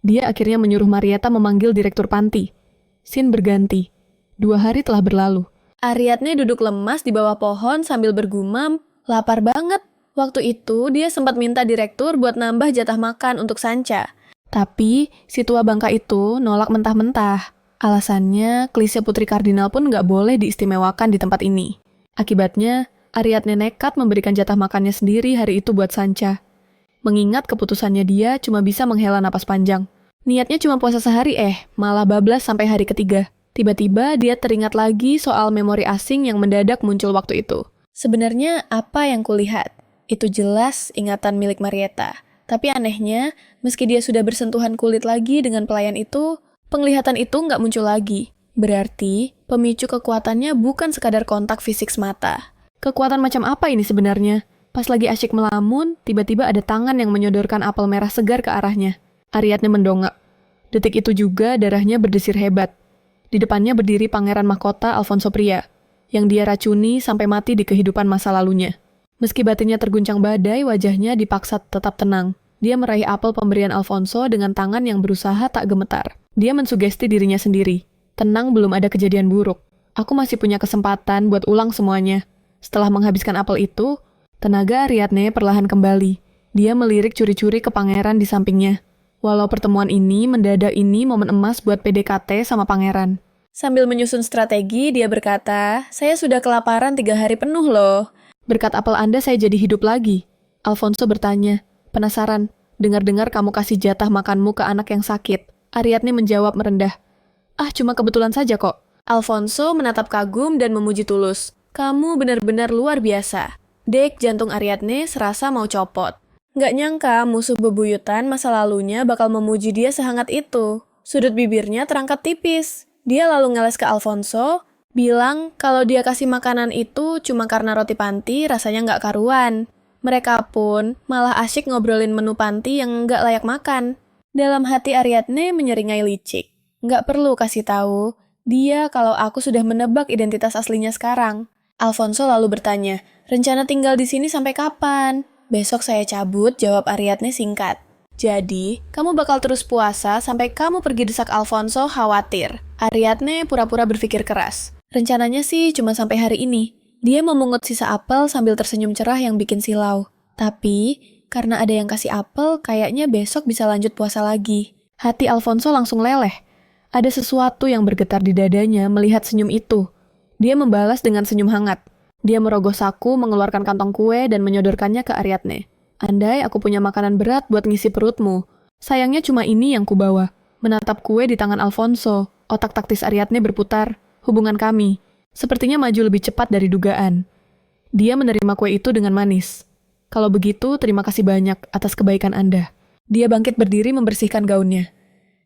Dia akhirnya menyuruh Marietta memanggil direktur panti. Scene berganti. 2 hari telah berlalu. Ariadne duduk lemas di bawah pohon sambil bergumam, lapar banget. Waktu itu, dia sempat minta direktur buat nambah jatah makan untuk Sancha. Tapi, si tua bangka itu nolak mentah-mentah. Alasannya, klise Putri Kardinal pun nggak boleh diistimewakan di tempat ini. Akibatnya, Ariadne nekat memberikan jatah makannya sendiri hari itu buat Sancha. Mengingat keputusannya dia cuma bisa menghela napas panjang. Niatnya cuma puasa sehari malah bablas sampai hari ketiga. Tiba-tiba dia teringat lagi soal memori asing yang mendadak muncul waktu itu. Sebenarnya apa yang kulihat? Itu jelas ingatan milik Marietta. Tapi anehnya, meski dia sudah bersentuhan kulit lagi dengan pelayan itu, penglihatan itu nggak muncul lagi. Berarti, pemicu kekuatannya bukan sekadar kontak fisik semata. Kekuatan macam apa ini sebenarnya? Pas lagi asyik melamun, tiba-tiba ada tangan yang menyodorkan apel merah segar ke arahnya. Ariadne mendongak. Detik itu juga darahnya berdesir hebat. Di depannya berdiri pangeran mahkota Alfonso Pria, yang dia racuni sampai mati di kehidupan masa lalunya. Meski batinnya terguncang badai, wajahnya dipaksa tetap tenang. Dia meraih apel pemberian Alfonso dengan tangan yang berusaha tak gemetar. Dia mensugesti dirinya sendiri. Tenang, belum ada kejadian buruk. Aku masih punya kesempatan buat ulang semuanya. Setelah menghabiskan apel itu, tenaga Ariadne perlahan kembali. Dia melirik curi-curi ke pangeran di sampingnya. Walau pertemuan ini mendadak ini momen emas buat PDKT sama pangeran. Sambil menyusun strategi, dia berkata, saya sudah kelaparan 3 hari penuh loh. Berkat apel Anda saya jadi hidup lagi. Alfonso bertanya, penasaran, dengar-dengar kamu kasih jatah makanmu ke anak yang sakit. Ariadne menjawab merendah, cuma kebetulan saja kok. Alfonso menatap kagum dan memuji tulus. Kamu benar-benar luar biasa. Dek jantung Ariadne serasa mau copot. Nggak nyangka musuh bebuyutan masa lalunya bakal memuji dia sehangat itu. Sudut bibirnya terangkat tipis. Dia lalu ngeles ke Alfonso, bilang kalau dia kasih makanan itu cuma karena roti panti rasanya nggak karuan. Mereka pun malah asyik ngobrolin menu panti yang nggak layak makan. Dalam hati Ariadne menyeringai licik. Nggak perlu kasih tahu, dia kalau aku sudah menebak identitas aslinya sekarang. Alfonso lalu bertanya, rencana tinggal di sini sampai kapan? Besok saya cabut, jawab Ariadne singkat. Jadi, kamu bakal terus puasa sampai kamu pergi, desak Alfonso khawatir. Ariadne pura-pura berpikir keras. Rencananya sih cuma sampai hari ini. Dia memungut sisa apel sambil tersenyum cerah yang bikin silau. Tapi, karena ada yang kasih apel, kayaknya besok bisa lanjut puasa lagi. Hati Alfonso langsung leleh. Ada sesuatu yang bergetar di dadanya melihat senyum itu. Dia membalas dengan senyum hangat. Dia merogoh saku, mengeluarkan kantong kue, dan menyodorkannya ke Ariadne. Andai aku punya makanan berat buat ngisi perutmu. Sayangnya cuma ini yang kubawa. Menatap kue di tangan Alfonso, otak taktis Ariadne berputar. Hubungan kami sepertinya maju lebih cepat dari dugaan. Dia menerima kue itu dengan manis. Kalau begitu, terima kasih banyak atas kebaikan Anda. Dia bangkit berdiri membersihkan gaunnya.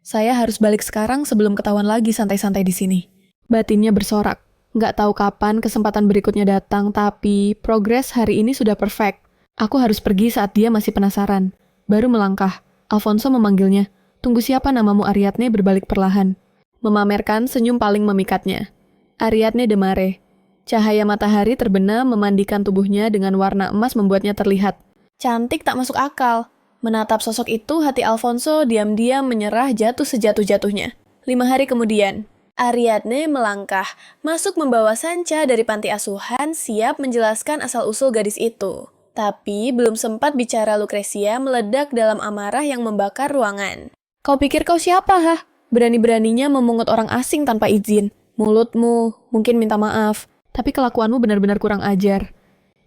Saya harus balik sekarang sebelum ketahuan lagi santai-santai di sini. Batinnya bersorak. Nggak tahu kapan kesempatan berikutnya datang, tapi progres hari ini sudah perfect. Aku harus pergi saat dia masih penasaran. Baru melangkah. Alfonso memanggilnya. Tunggu, siapa namamu? Ariadne berbalik perlahan. Memamerkan senyum paling memikatnya. Ariadne de Mare. Cahaya matahari terbenam memandikan tubuhnya dengan warna emas membuatnya terlihat. Cantik tak masuk akal. Menatap sosok itu, hati Alfonso diam-diam menyerah jatuh sejatuh-jatuhnya. 5 hari kemudian, Ariadne melangkah, masuk membawa Sancha dari panti asuhan, siap menjelaskan asal-usul gadis itu. Tapi belum sempat bicara, Lucrecia meledak dalam amarah yang membakar ruangan. Kau pikir kau siapa, Berani-beraninya memungut orang asing tanpa izin. Mulutmu mungkin minta maaf, tapi kelakuanmu benar-benar kurang ajar.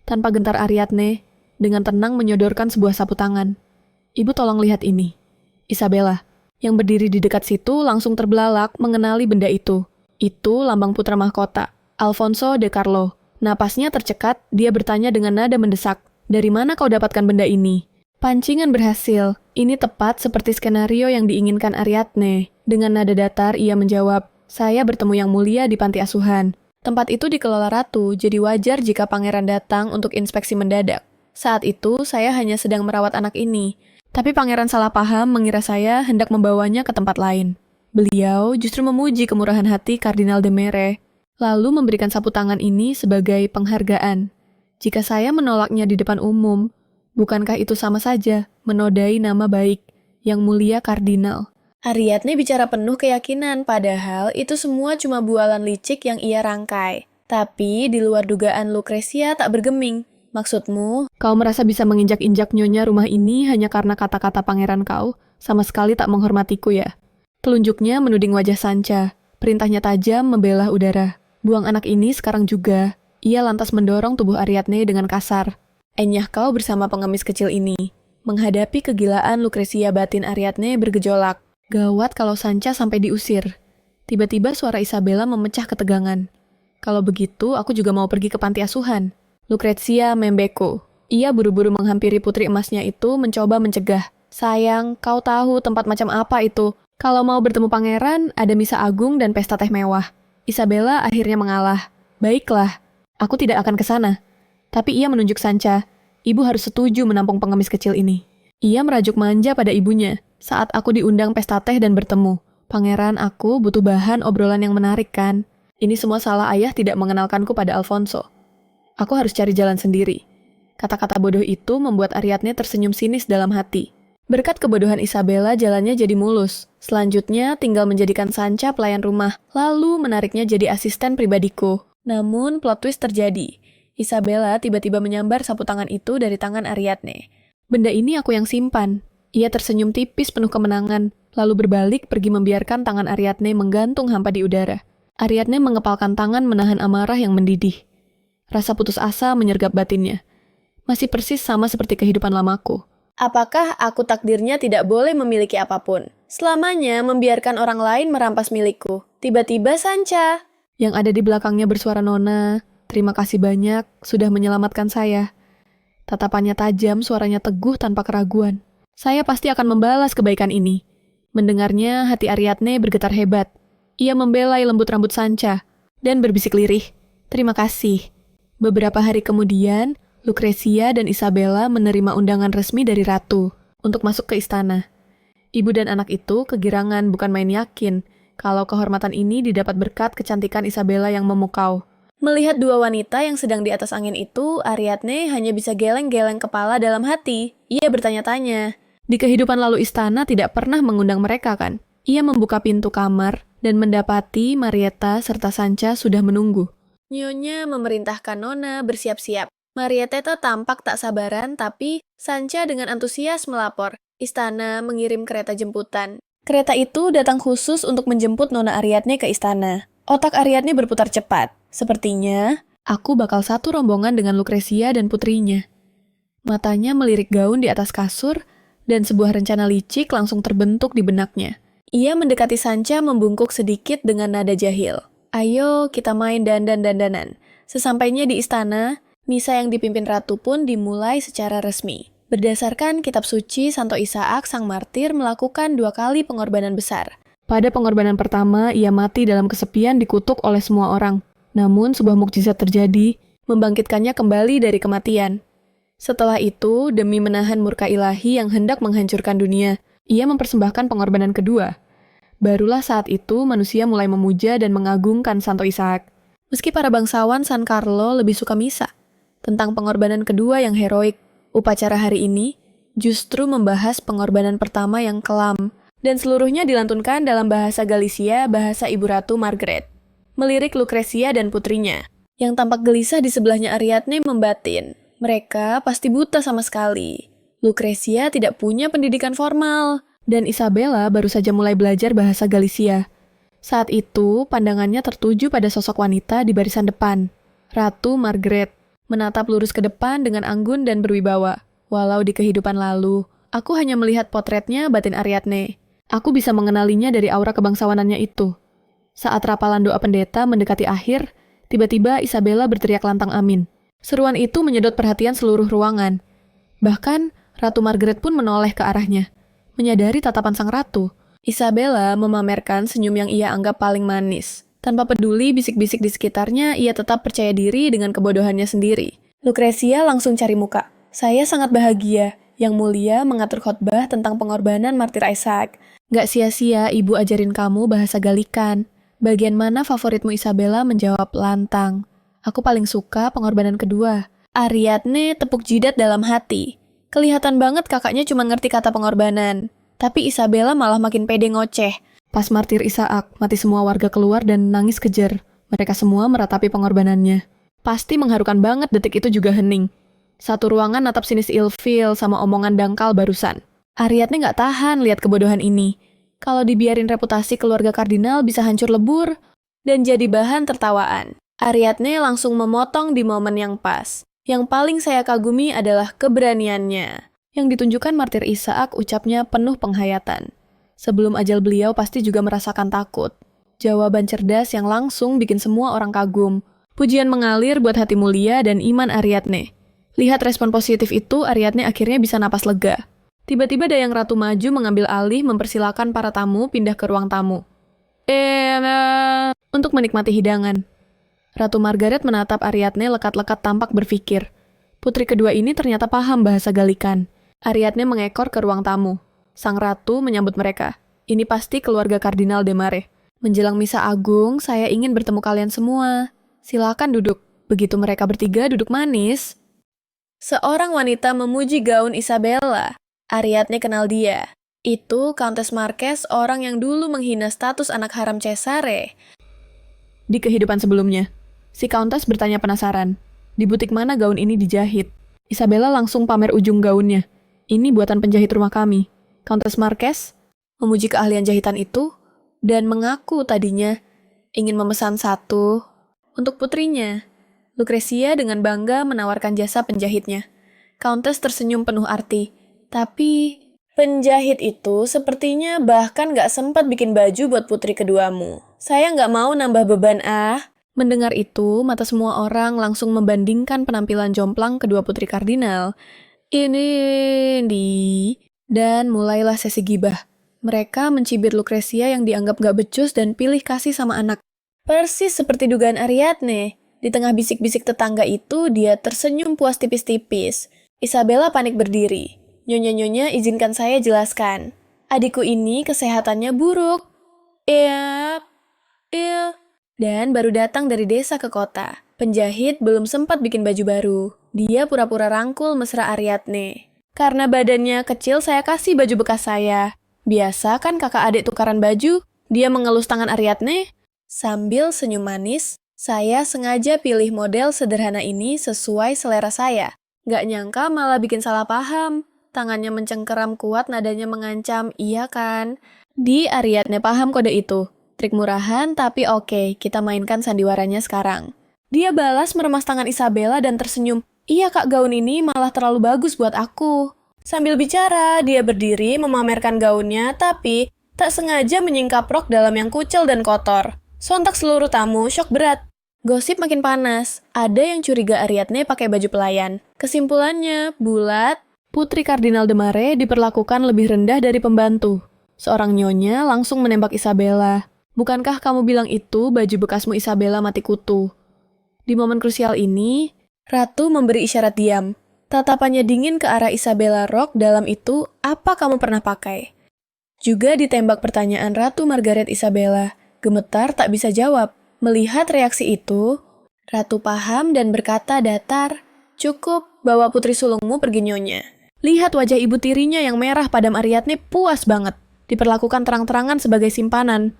Tanpa gentar Ariadne, dengan tenang menyodorkan sebuah sapu tangan. Ibu tolong lihat ini. Isabella, yang berdiri di dekat situ langsung terbelalak mengenali benda itu. Itu lambang putra mahkota, Alfonso de Carlo. Napasnya tercekat, dia bertanya dengan nada mendesak, "Dari mana kau dapatkan benda ini?" Pancingan berhasil. Ini tepat seperti skenario yang diinginkan Ariadne. Dengan nada datar, ia menjawab, "Saya bertemu Yang Mulia di panti asuhan. Tempat itu dikelola ratu, jadi wajar jika pangeran datang untuk inspeksi mendadak. Saat itu, saya hanya sedang merawat anak ini. Tapi pangeran salah paham mengira saya hendak membawanya ke tempat lain. Beliau justru memuji kemurahan hati Kardinal de Mere, lalu memberikan sapu tangan ini sebagai penghargaan. Jika saya menolaknya di depan umum, bukankah itu sama saja menodai nama baik Yang Mulia Kardinal?" Ariadne bicara penuh keyakinan, padahal itu semua cuma bualan licik yang ia rangkai. Tapi di luar dugaan Lucretia tak bergeming. "Maksudmu?" Kau merasa bisa menginjak-injak nyonya rumah ini hanya karena kata-kata pangeran kau, sama sekali tak menghormatiku ya? Telunjuknya menuding wajah Sancha. Perintahnya tajam membelah udara. "Buang anak ini sekarang juga." Ia lantas mendorong tubuh Ariadne dengan kasar. "Enyah kau bersama pengemis kecil ini." Menghadapi kegilaan Lucretia, batin Ariadne bergejolak. Gawat kalau Sancha sampai diusir. Tiba-tiba suara Isabella memecah ketegangan. "Kalau begitu, aku juga mau pergi ke panti asuhan." Lucretia membeko. Ia buru-buru menghampiri putri emasnya itu mencoba mencegah. "Sayang, kau tahu tempat macam apa itu. Kalau mau bertemu pangeran, ada misa agung dan pesta teh mewah." Isabella akhirnya mengalah. "Baiklah, aku tidak akan ke sana." Tapi ia menunjuk Sancha. "Ibu harus setuju menampung pengemis kecil ini." Ia merajuk manja pada ibunya. "Saat aku diundang pesta teh dan bertemu, pangeran, aku butuh bahan obrolan yang menarik kan? Ini semua salah ayah tidak mengenalkanku pada Alfonso. Aku harus cari jalan sendiri." Kata-kata bodoh itu membuat Ariadne tersenyum sinis dalam hati. Berkat kebodohan Isabella, jalannya jadi mulus. Selanjutnya, tinggal menjadikan Sancha pelayan rumah, lalu menariknya jadi asisten pribadiku. Namun, plot twist terjadi. Isabella tiba-tiba menyambar sapu tangan itu dari tangan Ariadne. "Benda ini aku yang simpan." Ia tersenyum tipis penuh kemenangan, lalu berbalik pergi membiarkan tangan Ariadne menggantung hampa di udara. Ariadne mengepalkan tangan menahan amarah yang mendidih. Rasa putus asa menyergap batinnya. Masih persis sama seperti kehidupan lamaku. Apakah aku takdirnya tidak boleh memiliki apapun? Selamanya membiarkan orang lain merampas milikku. Tiba-tiba Sancha. Yang ada di belakangnya bersuara Nona, "Terima kasih banyak, sudah menyelamatkan saya." Tatapannya tajam, suaranya teguh tanpa keraguan. "Saya pasti akan membalas kebaikan ini." Mendengarnya, hati Ariadne bergetar hebat. Ia membelai lembut rambut Sancha dan berbisik lirih, "Terima kasih." Beberapa hari kemudian, Lucretia dan Isabella menerima undangan resmi dari ratu untuk masuk ke istana. Ibu dan anak itu kegirangan, bukan main yakin kalau kehormatan ini didapat berkat kecantikan Isabella yang memukau. Melihat dua wanita yang sedang di atas angin itu, Ariadne hanya bisa geleng-geleng kepala dalam hati. Ia bertanya-tanya. Di kehidupan lalu istana tidak pernah mengundang mereka kan? Ia membuka pintu kamar dan mendapati Marietta serta Sancha sudah menunggu. Nyonya memerintahkan Nona bersiap-siap. Marietta tampak tak sabaran, tapi Sancha dengan antusias melapor. Istana mengirim kereta jemputan. Kereta itu datang khusus untuk menjemput Nona Ariadne ke istana. Otak Ariadne berputar cepat. Sepertinya, aku bakal satu rombongan dengan Lucretia dan putrinya. Matanya melirik gaun di atas kasur, dan sebuah rencana licik langsung terbentuk di benaknya. Ia mendekati Sancha membungkuk sedikit dengan nada jahil. "Ayo, kita main dandan-dandanan." Sesampainya di istana, misa yang dipimpin ratu pun dimulai secara resmi. Berdasarkan kitab suci, Santo Isaak, sang martir, melakukan 2 kali pengorbanan besar. Pada pengorbanan pertama, ia mati dalam kesepian dikutuk oleh semua orang. Namun, sebuah mukjizat terjadi, membangkitkannya kembali dari kematian. Setelah itu, demi menahan murka ilahi yang hendak menghancurkan dunia, ia mempersembahkan pengorbanan kedua. Barulah saat itu manusia mulai memuja dan mengagungkan Santo Isaak. Meski para bangsawan San Carlo lebih suka misa tentang pengorbanan kedua yang heroik, upacara hari ini justru membahas pengorbanan pertama yang kelam, dan seluruhnya dilantunkan dalam bahasa Galicia, bahasa Ibu Ratu Margaret. Melirik Lucretia dan putrinya, yang tampak gelisah di sebelahnya Ariadne membatin. Mereka pasti buta sama sekali. Lucretia tidak punya pendidikan formal, dan Isabella baru saja mulai belajar bahasa Galicia. Saat itu, pandangannya tertuju pada sosok wanita di barisan depan. Ratu Margaret menatap lurus ke depan dengan anggun dan berwibawa. Walau di kehidupan lalu, aku hanya melihat potretnya, batin Ariadne. Aku bisa mengenalinya dari aura kebangsawanannya itu. Saat rapalan doa pendeta mendekati akhir, Tiba-tiba Isabella berteriak lantang amin. Seruan itu menyedot perhatian seluruh ruangan. Bahkan, Ratu Margaret pun menoleh ke arahnya, menyadari tatapan sang ratu. Isabella memamerkan senyum yang ia anggap paling manis. Tanpa peduli bisik-bisik di sekitarnya, ia tetap percaya diri dengan kebodohannya sendiri. Lucrecia langsung cari muka. Saya sangat bahagia. Yang Mulia mengatur khotbah tentang pengorbanan martir Isaac. Gak sia-sia ibu ajarin kamu bahasa Galikan. Bagian mana favoritmu? Isabella menjawab lantang. Aku paling suka pengorbanan kedua. Ariadne tepuk jidat dalam hati. Kelihatan banget kakaknya cuma ngerti kata pengorbanan. Tapi Isabella malah makin pede ngoceh. Pas martir Isaac, mati semua warga keluar dan nangis kejer. Mereka semua meratapi pengorbanannya. Pasti mengharukan banget detik itu juga hening. Satu ruangan natap sinis ilfil sama omongan dangkal barusan. Ariadne nggak tahan lihat kebodohan ini. Kalau dibiarin reputasi keluarga kardinal bisa hancur lebur dan jadi bahan tertawaan. Ariadne langsung memotong di momen yang pas. Yang paling saya kagumi adalah keberaniannya. Yang ditunjukkan martir Isaac ucapnya penuh penghayatan. Sebelum ajal beliau pasti juga merasakan takut. Jawaban cerdas yang langsung bikin semua orang kagum. Pujian mengalir buat hati mulia dan iman Ariadne. Lihat respon positif itu, Ariadne akhirnya bisa napas lega. Tiba-tiba Dayang Ratu maju mengambil alih mempersilakan para tamu pindah ke ruang tamu. Untuk menikmati hidangan. Ratu Margaret menatap Ariadne lekat-lekat tampak berpikir. Putri kedua ini ternyata paham bahasa Galikan. Ariadne mengekor ke ruang tamu. Sang ratu menyambut mereka. Ini pasti keluarga Kardinal de Mare. Menjelang misa agung, saya ingin bertemu kalian semua. Silakan duduk. Begitu mereka bertiga duduk manis. Seorang wanita memuji gaun Isabella. Ariadne kenal dia. Itu Countess Marquez, orang yang dulu menghina status anak haram Cesare. Di kehidupan sebelumnya, si Countess bertanya penasaran. Di butik mana gaun ini dijahit? Isabella langsung pamer ujung gaunnya. Ini buatan penjahit rumah kami. Countess Marquez memuji keahlian jahitan itu dan mengaku tadinya ingin memesan satu untuk putrinya. Lucrecia dengan bangga menawarkan jasa penjahitnya. Countess tersenyum penuh arti. Tapi penjahit itu sepertinya bahkan gak sempat bikin baju buat putri keduamu. Saya gak mau nambah beban Mendengar itu, mata semua orang langsung membandingkan penampilan jomplang kedua putri kardinal. Dan mulailah sesi gibah. Mereka mencibir Lucrecia yang dianggap gak becus dan pilih kasih sama anak. Persis seperti dugaan Ariadne. Di tengah bisik-bisik tetangga itu, dia tersenyum puas tipis-tipis. Isabella panik berdiri. Nyonya-nyonya, izinkan saya jelaskan. Adikku ini kesehatannya buruk. Dan baru datang dari desa ke kota. Penjahit belum sempat bikin baju baru. Dia pura-pura rangkul mesra Ariadne. Karena badannya kecil, saya kasih baju bekas saya. Biasa kan kakak adik tukaran baju? Dia mengelus tangan Ariadne. Sambil senyum manis, saya sengaja pilih model sederhana ini sesuai selera saya. Gak nyangka malah bikin salah paham. Tangannya mencengkeram kuat, nadanya mengancam, iya kan? Di Ariadne paham kode itu. Trik murahan, tapi oke, kita mainkan sandiwaranya sekarang. Dia balas meremas tangan Isabella dan tersenyum. Iya kak, gaun ini malah terlalu bagus buat aku. Sambil bicara, dia berdiri memamerkan gaunnya, tapi tak sengaja menyingkap rok dalam yang kucel dan kotor. Sontak seluruh tamu syok berat. Gosip makin panas. Ada yang curiga Ariadne pakai baju pelayan. Kesimpulannya, bulat, Putri Kardinal de Mare diperlakukan lebih rendah dari pembantu. Seorang nyonya langsung menembak Isabella. Bukankah kamu bilang itu baju bekasmu? Isabella mati kutu. Di momen krusial ini, Ratu memberi isyarat diam. Tatapannya dingin ke arah Isabella. Rok dalam itu, apa kamu pernah pakai? Juga ditembak pertanyaan Ratu Margaret Isabella. Gemetar tak bisa jawab. Melihat reaksi itu, Ratu paham dan berkata datar, cukup, bawa putri sulungmu pergi nyonya. Lihat wajah ibu tirinya yang merah padam. Ariadne puas banget. Diperlakukan terang-terangan sebagai simpanan.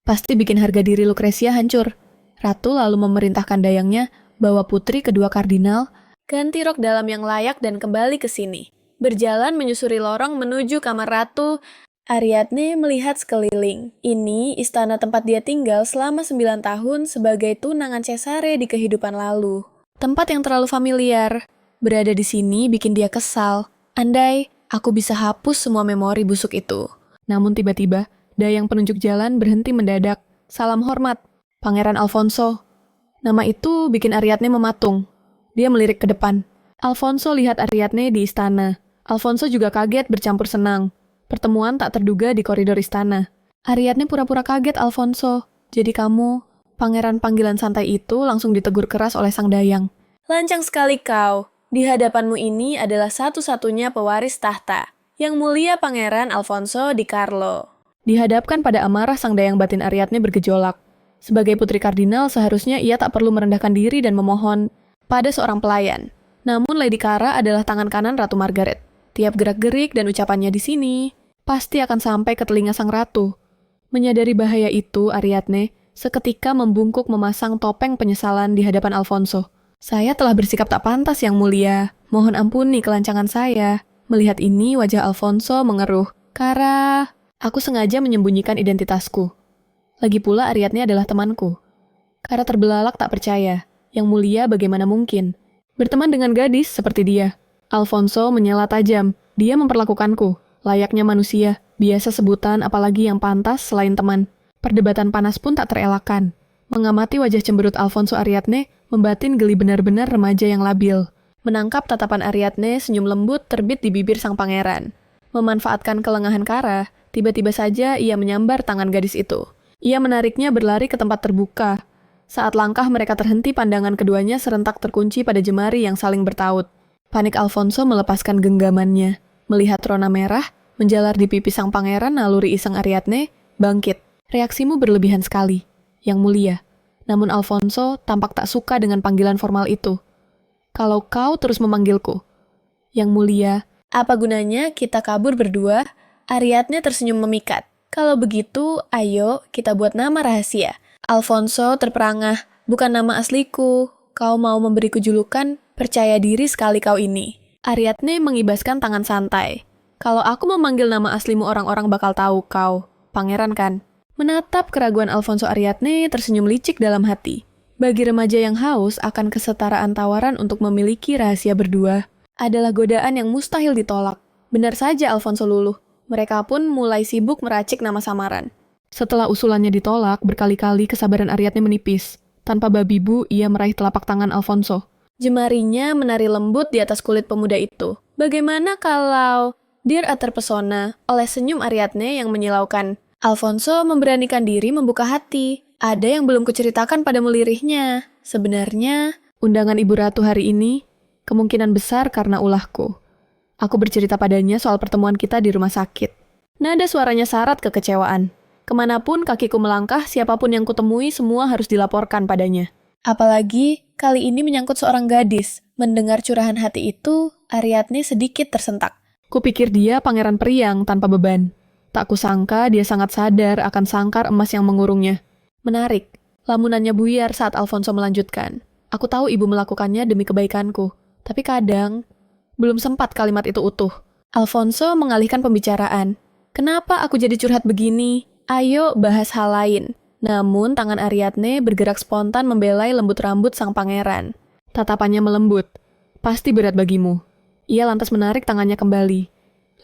Pasti bikin harga diri Lucrecia hancur. Ratu lalu memerintahkan dayangnya, bawa putri kedua kardinal, ganti rok dalam yang layak dan kembali ke sini. Berjalan menyusuri lorong menuju kamar Ratu, Ariadne melihat sekeliling. Ini istana tempat dia tinggal selama 9 tahun sebagai tunangan Cesare di kehidupan lalu. Tempat yang terlalu familiar. Berada di sini bikin dia kesal. Andai aku bisa hapus semua memori busuk itu. Namun tiba-tiba, dayang penunjuk jalan berhenti mendadak. Salam hormat. Pangeran Alfonso. Nama itu bikin Ariadne mematung. Dia melirik ke depan. Alfonso lihat Ariadne di istana. Alfonso juga kaget bercampur senang. Pertemuan tak terduga di koridor istana. Ariadne pura-pura kaget, Alfonso. Jadi kamu, pangeran panggilan santai itu langsung ditegur keras oleh sang dayang. Lancang sekali kau. Di hadapanmu ini adalah satu-satunya pewaris tahta. Yang mulia Pangeran Alfonso di Carlo. Dihadapkan pada amarah sang dayang batin Ariadne bergejolak. Sebagai putri kardinal, seharusnya ia tak perlu merendahkan diri dan memohon pada seorang pelayan. Namun Lady Cara adalah tangan kanan Ratu Margaret. Tiap gerak-gerik dan ucapannya di sini pasti akan sampai ke telinga sang ratu. Menyadari bahaya itu, Ariadne seketika membungkuk memasang topeng penyesalan di hadapan Alfonso. Saya telah bersikap tak pantas, Yang Mulia. Mohon ampuni kelancangan saya. Melihat ini, wajah Alfonso mengeruh. Cara, aku sengaja menyembunyikan identitasku. Lagi pula Ariadne adalah temanku. Cara terbelalak tak percaya. Yang Mulia bagaimana mungkin? Berteman dengan gadis seperti dia. Alfonso menyela tajam. Dia memperlakukanku layaknya manusia. Biasa sebutan apalagi yang pantas selain teman. Perdebatan panas pun tak terelakkan. Mengamati wajah cemberut Alfonso Ariadne, membatin geli benar-benar remaja yang labil. Menangkap tatapan Ariadne, senyum lembut terbit di bibir sang pangeran. Memanfaatkan kelengahan Cara, tiba-tiba saja ia menyambar tangan gadis itu. Ia menariknya berlari ke tempat terbuka. Saat langkah mereka terhenti, pandangan keduanya serentak terkunci pada jemari yang saling bertaut. Panik Alfonso melepaskan genggamannya. Melihat rona merah, menjalar di pipi sang pangeran, naluri iseng Ariadne bangkit. Reaksimu berlebihan sekali, Yang Mulia. Namun Alfonso tampak tak suka dengan panggilan formal itu. Kalau kau terus memanggilku, Yang Mulia. Apa gunanya kita kabur berdua? Ariadne tersenyum memikat. Kalau begitu, ayo kita buat nama rahasia. Alfonso terperangah, bukan nama asliku. Kau mau memberiku julukan, percaya diri sekali kau ini. Ariadne mengibaskan tangan santai. Kalau aku memanggil nama aslimu, orang-orang bakal tahu kau pangeran kan? Menatap keraguan Alfonso, Ariadne tersenyum licik dalam hati. Bagi remaja yang haus akan kesetaraan tawaran untuk memiliki rahasia berdua adalah godaan yang mustahil ditolak. Benar saja Alfonso luluh. Mereka pun mulai sibuk meracik nama samaran. Setelah usulannya ditolak, berkali-kali kesabaran Ariadne menipis. Tanpa babi bu, ia meraih telapak tangan Alfonso. Jemarinya menari lembut di atas kulit pemuda itu. Bagaimana kalau... Dia terpesona oleh senyum Ariadne yang menyilaukan. Alfonso memberanikan diri membuka hati. Ada yang belum kuceritakan pada mulirihnya. Sebenarnya, undangan Ibu Ratu hari ini kemungkinan besar karena ulahku. Aku bercerita padanya soal pertemuan kita di rumah sakit. Nada suaranya syarat kekecewaan. Kemanapun kakiku melangkah, siapapun yang kutemui, semua harus dilaporkan padanya. Apalagi, kali ini menyangkut seorang gadis. Mendengar curahan hati itu, Ariadne sedikit tersentak. Kupikir dia pangeran periang tanpa beban. Tak kusangka dia sangat sadar akan sangkar emas yang mengurungnya. Menarik, lamunannya buyar saat Alfonso melanjutkan. Aku tahu ibu melakukannya demi kebaikanku. Tapi kadang... Belum sempat kalimat itu utuh. Alfonso mengalihkan pembicaraan. Kenapa aku jadi curhat begini? Ayo bahas hal lain. Namun tangan Ariadne bergerak spontan membelai lembut rambut sang pangeran. Tatapannya melembut. Pasti berat bagimu. Ia lantas menarik tangannya kembali.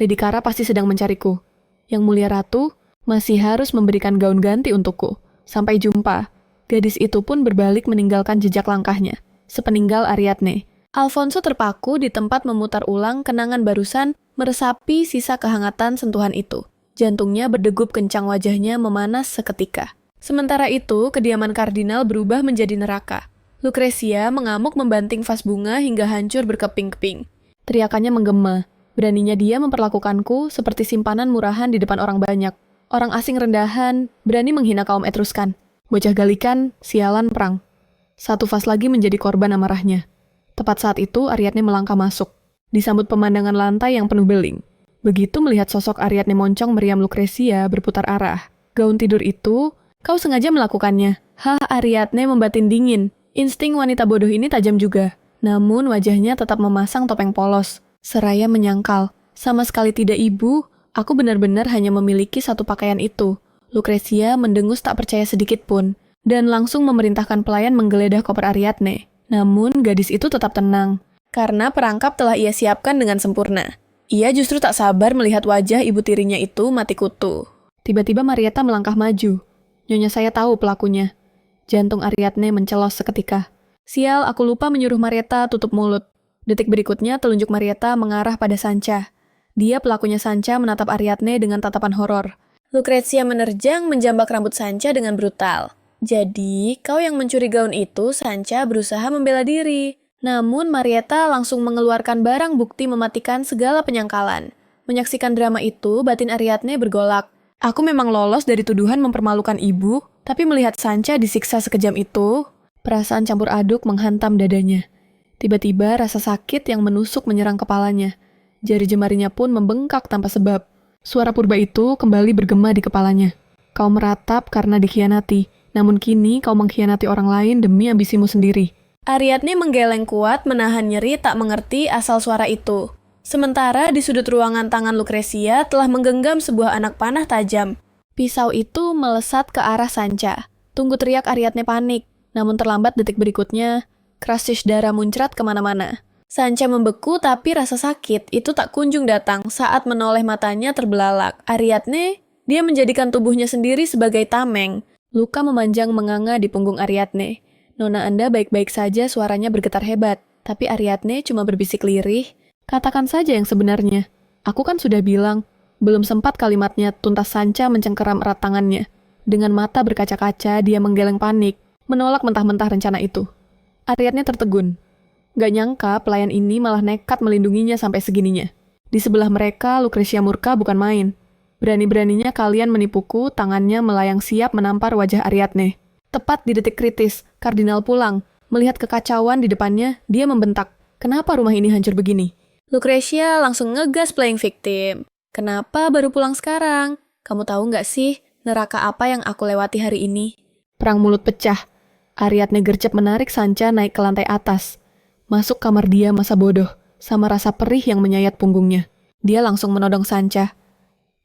Lady Cara pasti sedang mencariku. Yang Mulia Ratu masih harus memberikan gaun ganti untukku. Sampai jumpa. Gadis itu pun berbalik meninggalkan jejak langkahnya. Sepeninggal Ariadne. Alfonso terpaku di tempat memutar ulang kenangan barusan meresapi sisa kehangatan sentuhan itu. Jantungnya berdegup kencang, wajahnya memanas seketika. Sementara itu, kediaman kardinal berubah menjadi neraka. Lucrecia mengamuk membanting vas bunga hingga hancur berkeping-keping. Teriakannya menggema. Beraninya dia memperlakukanku seperti simpanan murahan di depan orang banyak. Orang asing rendahan, berani menghina kaum Etruskan. Bocah galikan, sialan perang. Satu vas lagi menjadi korban amarahnya. Tepat saat itu, Ariadne melangkah masuk. Disambut pemandangan lantai yang penuh beling. Begitu melihat sosok Ariadne moncong meriam Lucrecia berputar arah. Gaun tidur itu, kau sengaja melakukannya. Hah, Ariadne membatin dingin. Insting wanita bodoh ini tajam juga. Namun wajahnya tetap memasang topeng polos. Seraya menyangkal. Sama sekali tidak, ibu. Aku benar-benar hanya memiliki satu pakaian itu. Lucrecia mendengus tak percaya sedikit pun. Dan langsung memerintahkan pelayan menggeledah koper Ariadne. Namun, gadis itu tetap tenang, karena perangkap telah ia siapkan dengan sempurna. Ia justru tak sabar melihat wajah ibu tirinya itu mati kutu. Tiba-tiba Marietta melangkah maju. Nyonya saya tahu pelakunya. Jantung Ariadne mencelos seketika. Sial, aku lupa menyuruh Marietta tutup mulut. Detik berikutnya, telunjuk Marietta mengarah pada Sancha. Dia, pelakunya Sancha, menatap Ariadne dengan tatapan horor. Lucrezia menerjang menjambak rambut Sancha dengan brutal. Jadi, kau yang mencuri gaun itu, Sancha berusaha membela diri. Namun, Marietta langsung mengeluarkan barang bukti mematikan segala penyangkalan. Menyaksikan drama itu, batin Ariadne bergolak. Aku memang lolos dari tuduhan mempermalukan ibu, tapi melihat Sancha disiksa sekejam itu, perasaan campur aduk menghantam dadanya. Tiba-tiba rasa sakit yang menusuk menyerang kepalanya. Jari jemarinya pun membengkak tanpa sebab. Suara purba itu kembali bergema di kepalanya. Kau meratap karena dikhianati, namun kini kau mengkhianati orang lain demi ambisimu sendiri. Ariadne menggeleng kuat menahan nyeri tak mengerti asal suara itu. Sementara di sudut ruangan tangan Lucrezia telah menggenggam sebuah anak panah tajam. Pisau itu melesat ke arah Sancha. Tunggu, teriak Ariadne panik. Namun terlambat detik berikutnya, krasis darah muncrat kemana-mana. Sancha membeku tapi rasa sakit itu tak kunjung datang saat menoleh matanya terbelalak. Ariadne, dia menjadikan tubuhnya sendiri sebagai tameng. Luka memanjang menganga di punggung Ariadne. Nona Anda baik-baik saja, suaranya bergetar hebat. Tapi Ariadne cuma berbisik lirih. Katakan saja yang sebenarnya. Aku kan sudah bilang. Belum sempat kalimatnya tuntas Sancha mencengkeram erat tangannya. Dengan mata berkaca-kaca, dia menggeleng panik, menolak mentah-mentah rencana itu. Ariadne tertegun. Gak nyangka pelayan ini malah nekat melindunginya sampai segininya. Di sebelah mereka, Lucrezia murka bukan main. Berani-beraninya kalian menipuku, tangannya melayang siap menampar wajah Ariadne. Tepat di detik kritis, Kardinal pulang. Melihat kekacauan di depannya, dia membentak. Kenapa rumah ini hancur begini? Lucrezia langsung ngegas playing victim. Kenapa baru pulang sekarang? Kamu tahu nggak sih neraka apa yang aku lewati hari ini? Perang mulut pecah. Ariadne gercep menarik Sancha naik ke lantai atas. Masuk kamar dia masa bodoh, sama rasa perih yang menyayat punggungnya. Dia langsung menodong Sancha.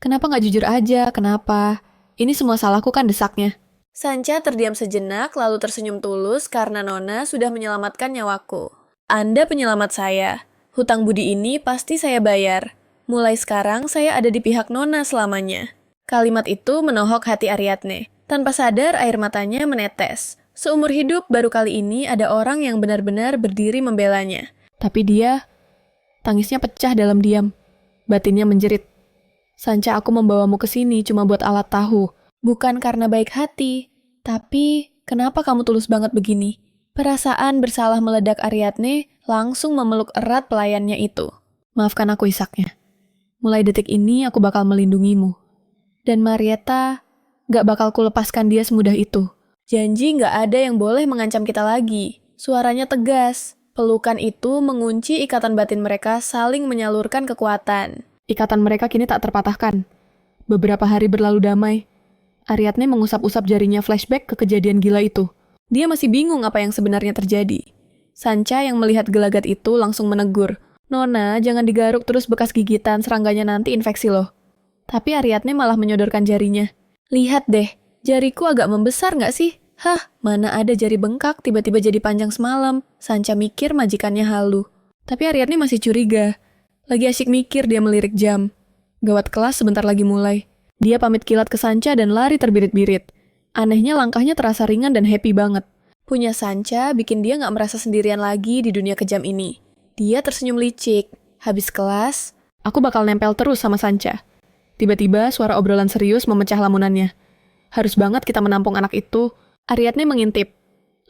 Kenapa nggak jujur aja? Kenapa? Ini semua salahku kan, desaknya. Sancha terdiam sejenak lalu tersenyum tulus karena Nona sudah menyelamatkan nyawaku. Anda penyelamat saya. Hutang budi ini pasti saya bayar. Mulai sekarang saya ada di pihak Nona selamanya. Kalimat itu menohok hati Ariadne. Tanpa sadar air matanya menetes. Seumur hidup baru kali ini ada orang yang benar-benar berdiri membelanya. Tapi dia, tangisnya pecah dalam diam. Batinnya menjerit. Sancha, aku membawamu ke sini cuma buat alat tahu. Bukan karena baik hati. Tapi, kenapa kamu tulus banget begini? Perasaan bersalah meledak Ariadne langsung memeluk erat pelayannya itu. Maafkan aku, Isaknya. Mulai detik ini aku bakal melindungimu. Dan Marietta, gak bakal kulepaskan dia semudah itu. Janji gak ada yang boleh mengancam kita lagi. Suaranya tegas. Pelukan itu mengunci ikatan batin mereka saling menyalurkan kekuatan. Ikatan mereka kini tak terpatahkan. Beberapa hari berlalu damai. Ariadne mengusap-usap jarinya flashback ke kejadian gila itu. Dia masih bingung apa yang sebenarnya terjadi. Sancha yang melihat gelagat itu langsung menegur. Nona, jangan digaruk terus, bekas gigitan serangganya nanti infeksi loh. Tapi Ariadne malah menyodorkan jarinya. Lihat deh, jariku agak membesar nggak sih? Hah, mana ada jari bengkak tiba-tiba jadi panjang semalam. Sancha mikir majikannya halu. Tapi Ariadne masih curiga. Lagi asyik mikir dia melirik jam. Gawat, kelas sebentar lagi mulai. Dia pamit kilat ke Sancha dan lari terbirit-birit. Anehnya langkahnya terasa ringan dan happy banget. Punya Sancha bikin dia nggak merasa sendirian lagi di dunia kejam ini. Dia tersenyum licik. Habis kelas, aku bakal nempel terus sama Sancha. Tiba-tiba suara obrolan serius memecah lamunannya. Harus banget kita menampung anak itu. Ariadne mengintip.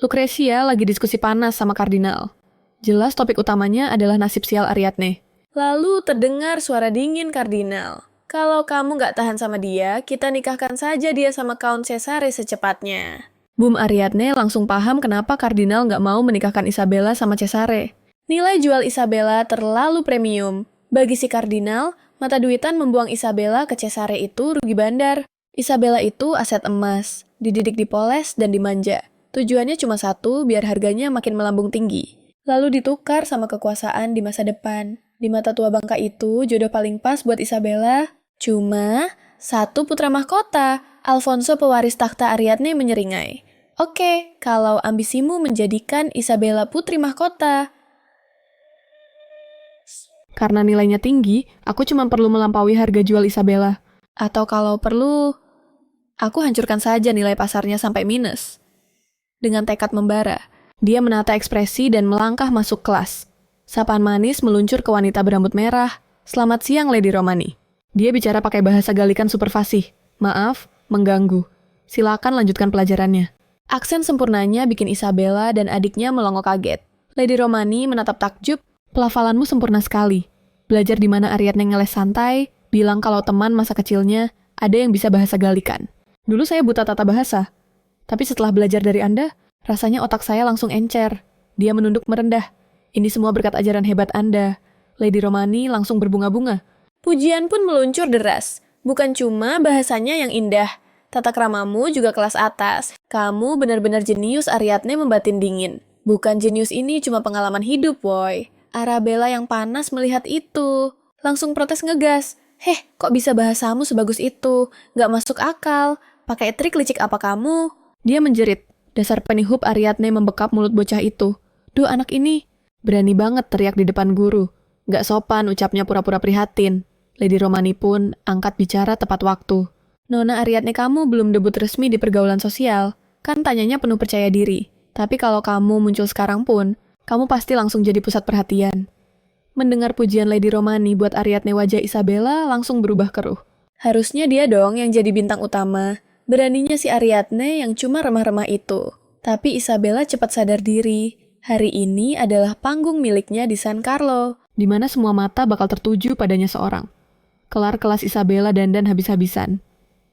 Lucrezia lagi diskusi panas sama Kardinal. Jelas topik utamanya adalah nasib sial Ariadne. Lalu terdengar suara dingin Kardinal. Kalau kamu nggak tahan sama dia, kita nikahkan saja dia sama Count Cesare secepatnya. Boom, Ariadne langsung paham kenapa Kardinal nggak mau menikahkan Isabella sama Cesare. Nilai jual Isabella terlalu premium. Bagi si Kardinal, mata duitan membuang Isabella ke Cesare itu rugi bandar. Isabella itu aset emas, dididik dipoles dan dimanja. Tujuannya cuma satu, biar harganya makin melambung tinggi. Lalu ditukar sama kekuasaan di masa depan. Di mata tua bangka itu, jodoh paling pas buat Isabella cuma satu putra mahkota. Alfonso pewaris takhta Ariadne menyeringai. Oke, kalau ambisimu menjadikan Isabella putri mahkota. Karena nilainya tinggi, aku cuma perlu melampaui harga jual Isabella. Atau kalau perlu, aku hancurkan saja nilai pasarnya sampai minus. Dengan tekad membara, dia menata ekspresi dan melangkah masuk kelas. Sapaan manis meluncur ke wanita berambut merah. "Selamat siang, Lady Romani." Dia bicara pakai bahasa Galikan super fasih. "Maaf, mengganggu. Silakan lanjutkan pelajarannya." Aksen sempurnanya bikin Isabella dan adiknya melongo kaget. Lady Romani menatap takjub. "Pelafalanmu sempurna sekali. Belajar di mana Ariadne ngeles santai, bilang kalau teman masa kecilnya ada yang bisa bahasa Galikan. Dulu saya buta tata bahasa. Tapi setelah belajar dari Anda, rasanya otak saya langsung encer." Dia menunduk merendah. "Ini semua berkat ajaran hebat Anda." Lady Romani langsung berbunga-bunga. Pujian pun meluncur deras. "Bukan cuma bahasanya yang indah. Tata kramamu juga kelas atas. Kamu benar-benar jenius." Ariadne membatin dingin. "Bukan jenius, ini cuma pengalaman hidup, woy." Arabella yang panas melihat itu. Langsung protes ngegas. "Heh, kok bisa bahasamu sebagus itu? Nggak masuk akal. Pakai trik licik apa kamu?" Dia menjerit. Dasar penihup, Ariadne membekap mulut bocah itu. "Duh, anak ini berani banget teriak di depan guru. Nggak sopan ucapnya pura-pura prihatin." Lady Romani pun angkat bicara tepat waktu. "Nona Ariadne, kamu belum debut resmi di pergaulan sosial. Kan tanyanya penuh percaya diri. Tapi kalau kamu muncul sekarang pun, kamu pasti langsung jadi pusat perhatian." Mendengar pujian Lady Romani buat Ariadne, wajah Isabella langsung berubah keruh. Harusnya dia dong yang jadi bintang utama. Beraninya si Ariadne yang cuma remah-remah itu. Tapi Isabella cepat sadar diri. Hari ini adalah panggung miliknya di San Carlo, di mana semua mata bakal tertuju padanya seorang. Kelar kelas, Isabella dandan habis-habisan.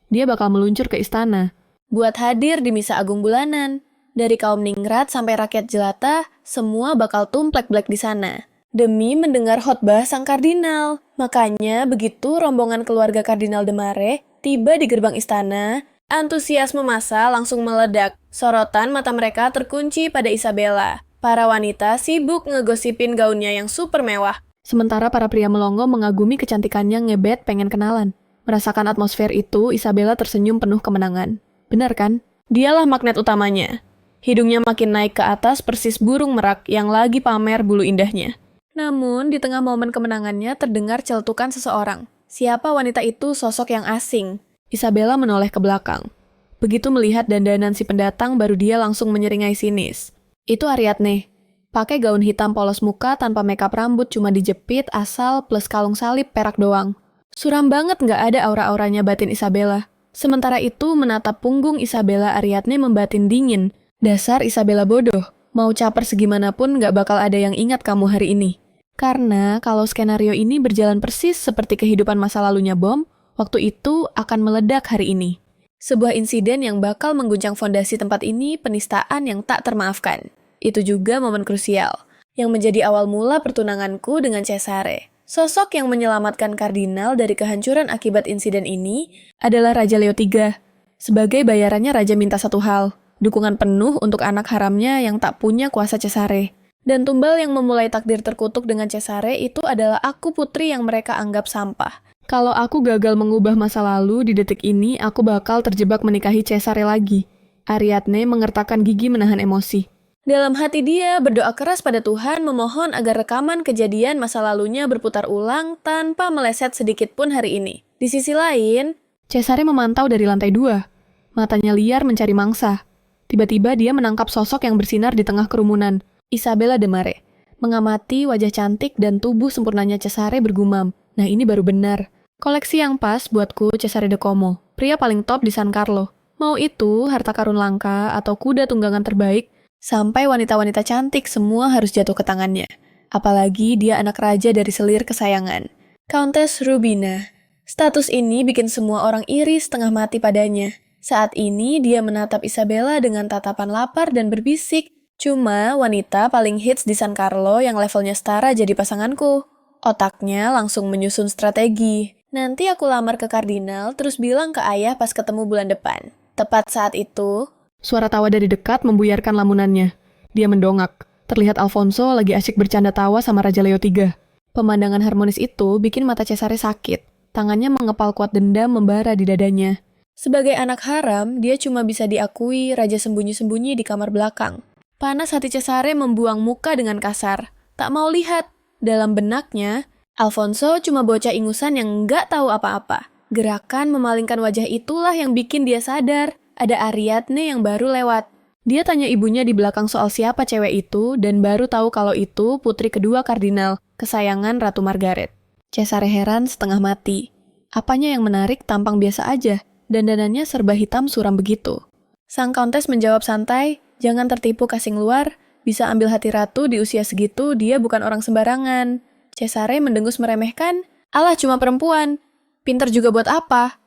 Dia bakal meluncur ke istana buat hadir di misa agung bulanan. Dari kaum ningrat sampai rakyat jelata, semua bakal tumplek-blek di sana demi mendengar khotbah sang kardinal. Makanya begitu rombongan keluarga Kardinal de Mare tiba di gerbang istana, antusiasme massa langsung meledak. Sorotan mata mereka terkunci pada Isabella. Para wanita sibuk ngegosipin gaunnya yang super mewah. Sementara para pria melongo mengagumi kecantikannya, ngebet pengen kenalan. Merasakan atmosfer itu, Isabella tersenyum penuh kemenangan. Benar kan? Dialah magnet utamanya. Hidungnya makin naik ke atas persis burung merak yang lagi pamer bulu indahnya. Namun, di tengah momen kemenangannya terdengar celtukan seseorang. Siapa wanita itu? Sosok yang asing. Isabella menoleh ke belakang. Begitu melihat dandanan si pendatang, baru dia langsung menyeringai sinis. Itu Ariadne. Pakai gaun hitam polos muka tanpa makeup, rambut cuma dijepit asal plus kalung salib perak doang. Suram banget, nggak ada aura-auranya, batin Isabella. Sementara itu menatap punggung Isabella, Ariadne membatin dingin. Dasar Isabella bodoh. Mau caper segimanapun nggak bakal ada yang ingat kamu hari ini. Karena kalau skenario ini berjalan persis seperti kehidupan masa lalunya bom, waktu itu akan meledak hari ini. Sebuah insiden yang bakal mengguncang fondasi tempat ini, penistaan yang tak termaafkan. Itu juga momen krusial, yang menjadi awal mula pertunanganku dengan Cesare. Sosok yang menyelamatkan kardinal dari kehancuran akibat insiden ini adalah Raja Leo III. Sebagai bayarannya, Raja minta satu hal, dukungan penuh untuk anak haramnya yang tak punya kuasa Cesare. Dan tumbal yang memulai takdir terkutuk dengan Cesare itu adalah aku, putri yang mereka anggap sampah. Kalau aku gagal mengubah masa lalu, di detik ini aku bakal terjebak menikahi Cesare lagi. Ariadne mengertakkan gigi menahan emosi. Dalam hati dia berdoa keras pada Tuhan, memohon agar rekaman kejadian masa lalunya berputar ulang tanpa meleset sedikit pun hari ini. Di sisi lain, Cesare memantau dari lantai 2. Matanya liar mencari mangsa. Tiba-tiba dia menangkap sosok yang bersinar di tengah kerumunan. Isabella de Mare. Mengamati wajah cantik dan tubuh sempurnanya Cesare, bergumam. Nah, ini baru benar. Koleksi yang pas buatku, Cesare de Como. Pria paling top di San Carlo. Mau itu harta karun langka atau kuda tunggangan terbaik, sampai wanita-wanita cantik semua harus jatuh ke tangannya. Apalagi dia anak raja dari selir kesayangan, Countess Rubina. Status ini bikin semua orang iri setengah mati padanya. Saat ini dia menatap Isabella dengan tatapan lapar dan berbisik, cuma wanita paling hits di San Carlo yang levelnya setara jadi pasanganku. Otaknya langsung menyusun strategi. Nanti aku lamar ke kardinal, terus bilang ke ayah pas ketemu bulan depan. Tepat saat itu, suara tawa dari dekat membuyarkan lamunannya. Dia mendongak. Terlihat Alfonso lagi asyik bercanda tawa sama Raja Leo III. Pemandangan harmonis itu bikin mata Cesare sakit. Tangannya mengepal kuat, dendam membara di dadanya. Sebagai anak haram, dia cuma bisa diakui raja sembunyi-sembunyi di kamar belakang. Panas hati Cesare membuang muka dengan kasar. Tak mau lihat. Dalam benaknya, Alfonso cuma bocah ingusan yang nggak tahu apa-apa. Gerakan memalingkan wajah itulah yang bikin dia sadar ada Ariadne yang baru lewat. Dia tanya ibunya di belakang soal siapa cewek itu dan baru tahu kalau itu putri kedua kardinal, kesayangan Ratu Margaret. Cesare heran setengah mati. Apanya yang menarik tampang biasa aja, dan dandanannya serba hitam suram begitu. Sang Countess menjawab santai, jangan tertipu casing luar, bisa ambil hati ratu di usia segitu dia bukan orang sembarangan. Cesare mendengus meremehkan, alah cuma perempuan, pinter juga buat apa?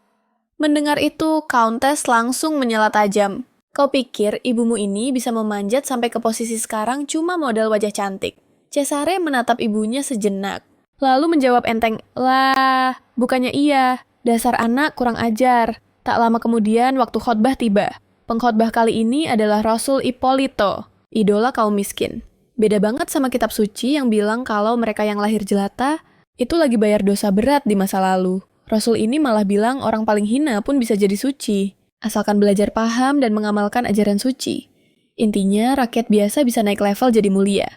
Mendengar itu, Countess langsung menyala tajam. Kau pikir ibumu ini bisa memanjat sampai ke posisi sekarang cuma modal wajah cantik? Cesare menatap ibunya sejenak. Lalu menjawab enteng, lah, bukannya iya. Dasar anak kurang ajar. Tak lama kemudian waktu khotbah tiba. Pengkhotbah kali ini adalah Rasul Ippolito, idola kaum miskin. Beda banget sama kitab suci yang bilang kalau mereka yang lahir jelata, itu lagi bayar dosa berat di masa lalu. Rasul ini malah bilang orang paling hina pun bisa jadi suci. Asalkan belajar paham dan mengamalkan ajaran suci. Intinya, rakyat biasa bisa naik level jadi mulia.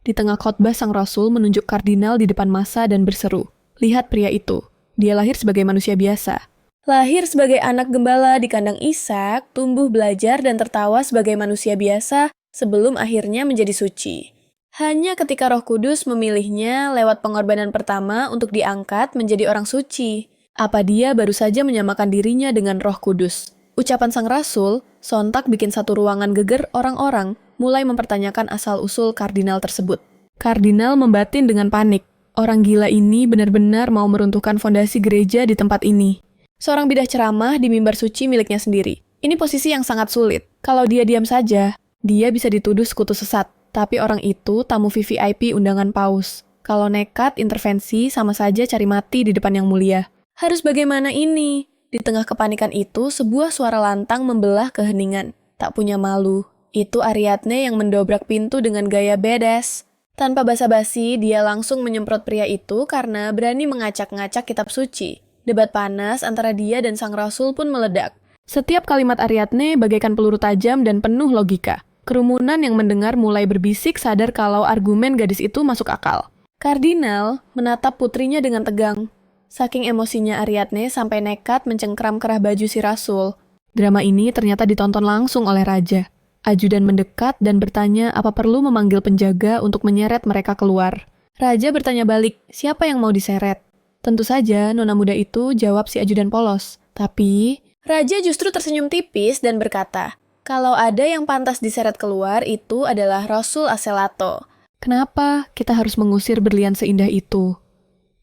Di tengah khotbah sang Rasul menunjuk kardinal di depan massa dan berseru, lihat pria itu, dia lahir sebagai manusia biasa. Lahir sebagai anak gembala di kandang Ishak, tumbuh belajar dan tertawa sebagai manusia biasa sebelum akhirnya menjadi suci. Hanya ketika Roh Kudus memilihnya lewat pengorbanan pertama untuk diangkat menjadi orang suci. Apa dia baru saja menyamakan dirinya dengan Roh Kudus? Ucapan sang rasul sontak bikin satu ruangan geger orang-orang mulai mempertanyakan asal-usul kardinal tersebut. Kardinal membatin dengan panik. Orang gila ini benar-benar mau meruntuhkan fondasi gereja di tempat ini. Seorang bidah ceramah di mimbar suci miliknya sendiri. Ini posisi yang sangat sulit. Kalau dia diam saja, dia bisa dituduh sekutu sesat. Tapi orang itu tamu VVIP undangan paus. Kalau nekat intervensi sama saja cari mati di depan yang mulia. Harus bagaimana ini? Di tengah kepanikan itu, sebuah suara lantang membelah keheningan. Tak punya malu. Itu Ariadne yang mendobrak pintu dengan gaya badass. Tanpa basa-basi, dia langsung menyemprot pria itu karena berani mengacak-ngacak kitab suci. Debat panas antara dia dan sang rasul pun meledak. Setiap kalimat Ariadne bagaikan peluru tajam dan penuh logika. Kerumunan yang mendengar mulai berbisik sadar kalau argumen gadis itu masuk akal. Kardinal menatap putrinya dengan tegang. Saking emosinya Ariadne sampai nekat mencengkram kerah baju si rasul. Drama ini ternyata ditonton langsung oleh raja. Ajudan mendekat dan bertanya apa perlu memanggil penjaga untuk menyeret mereka keluar. Raja bertanya balik, siapa yang mau diseret? Tentu saja nona muda itu jawab si ajudan polos. Tapi, raja justru tersenyum tipis dan berkata, kalau ada yang pantas diseret keluar itu adalah Rasul Aselato. Kenapa kita harus mengusir berlian seindah itu?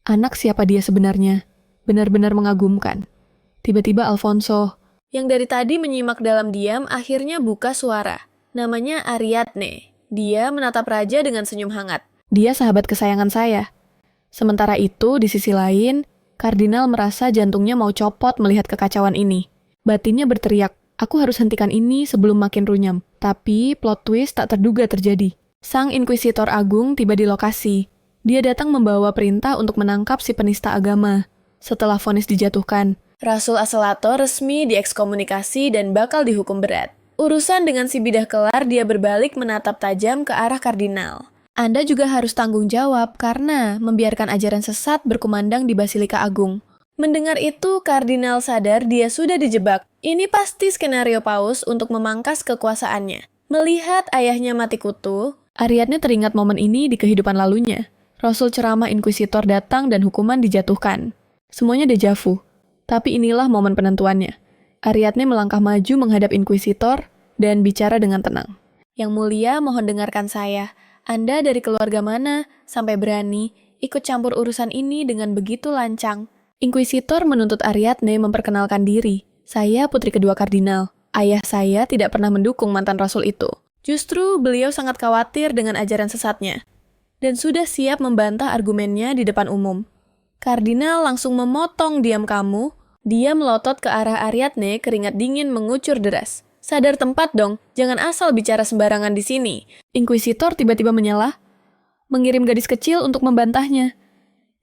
Anak siapa dia sebenarnya? Benar-benar mengagumkan. Tiba-tiba Alfonso, yang dari tadi menyimak dalam diam, akhirnya buka suara. Namanya Ariadne. Dia menatap raja dengan senyum hangat. Dia sahabat kesayangan saya. Sementara itu, di sisi lain, kardinal merasa jantungnya mau copot melihat kekacauan ini. Batinnya berteriak, aku harus hentikan ini sebelum makin runyam. Tapi, plot twist tak terduga terjadi. Sang Inkuisitor Agung tiba di lokasi. Dia datang membawa perintah untuk menangkap si penista agama. Setelah vonis dijatuhkan, Rasul Aselato resmi diekskomunikasi dan bakal dihukum berat. Urusan dengan si bidah kelar dia berbalik menatap tajam ke arah kardinal. Anda juga harus tanggung jawab karena membiarkan ajaran sesat berkumandang di Basilika Agung. Mendengar itu, kardinal sadar dia sudah dijebak. Ini pasti skenario paus untuk memangkas kekuasaannya. Melihat ayahnya mati kutu, Ariadne teringat momen ini di kehidupan lalunya. Rasul ceramah inkuisitor datang dan hukuman dijatuhkan. Semuanya dejavu. Tapi inilah momen penentuannya. Ariadne melangkah maju menghadap inkuisitor dan bicara dengan tenang. Yang mulia, mohon dengarkan saya. Anda dari keluarga mana sampai berani ikut campur urusan ini dengan begitu lancang? Inkuisitor menuntut Ariadne memperkenalkan diri. Saya putri kedua kardinal. Ayah saya tidak pernah mendukung mantan rasul itu. Justru beliau sangat khawatir dengan ajaran sesatnya. Dan sudah siap membantah argumennya di depan umum. Kardinal langsung memotong diam kamu. Dia melotot ke arah Ariadne, keringat dingin mengucur deras. Sadar tempat dong, jangan asal bicara sembarangan di sini. Inkuisitor tiba-tiba menyela, mengirim gadis kecil untuk membantahnya.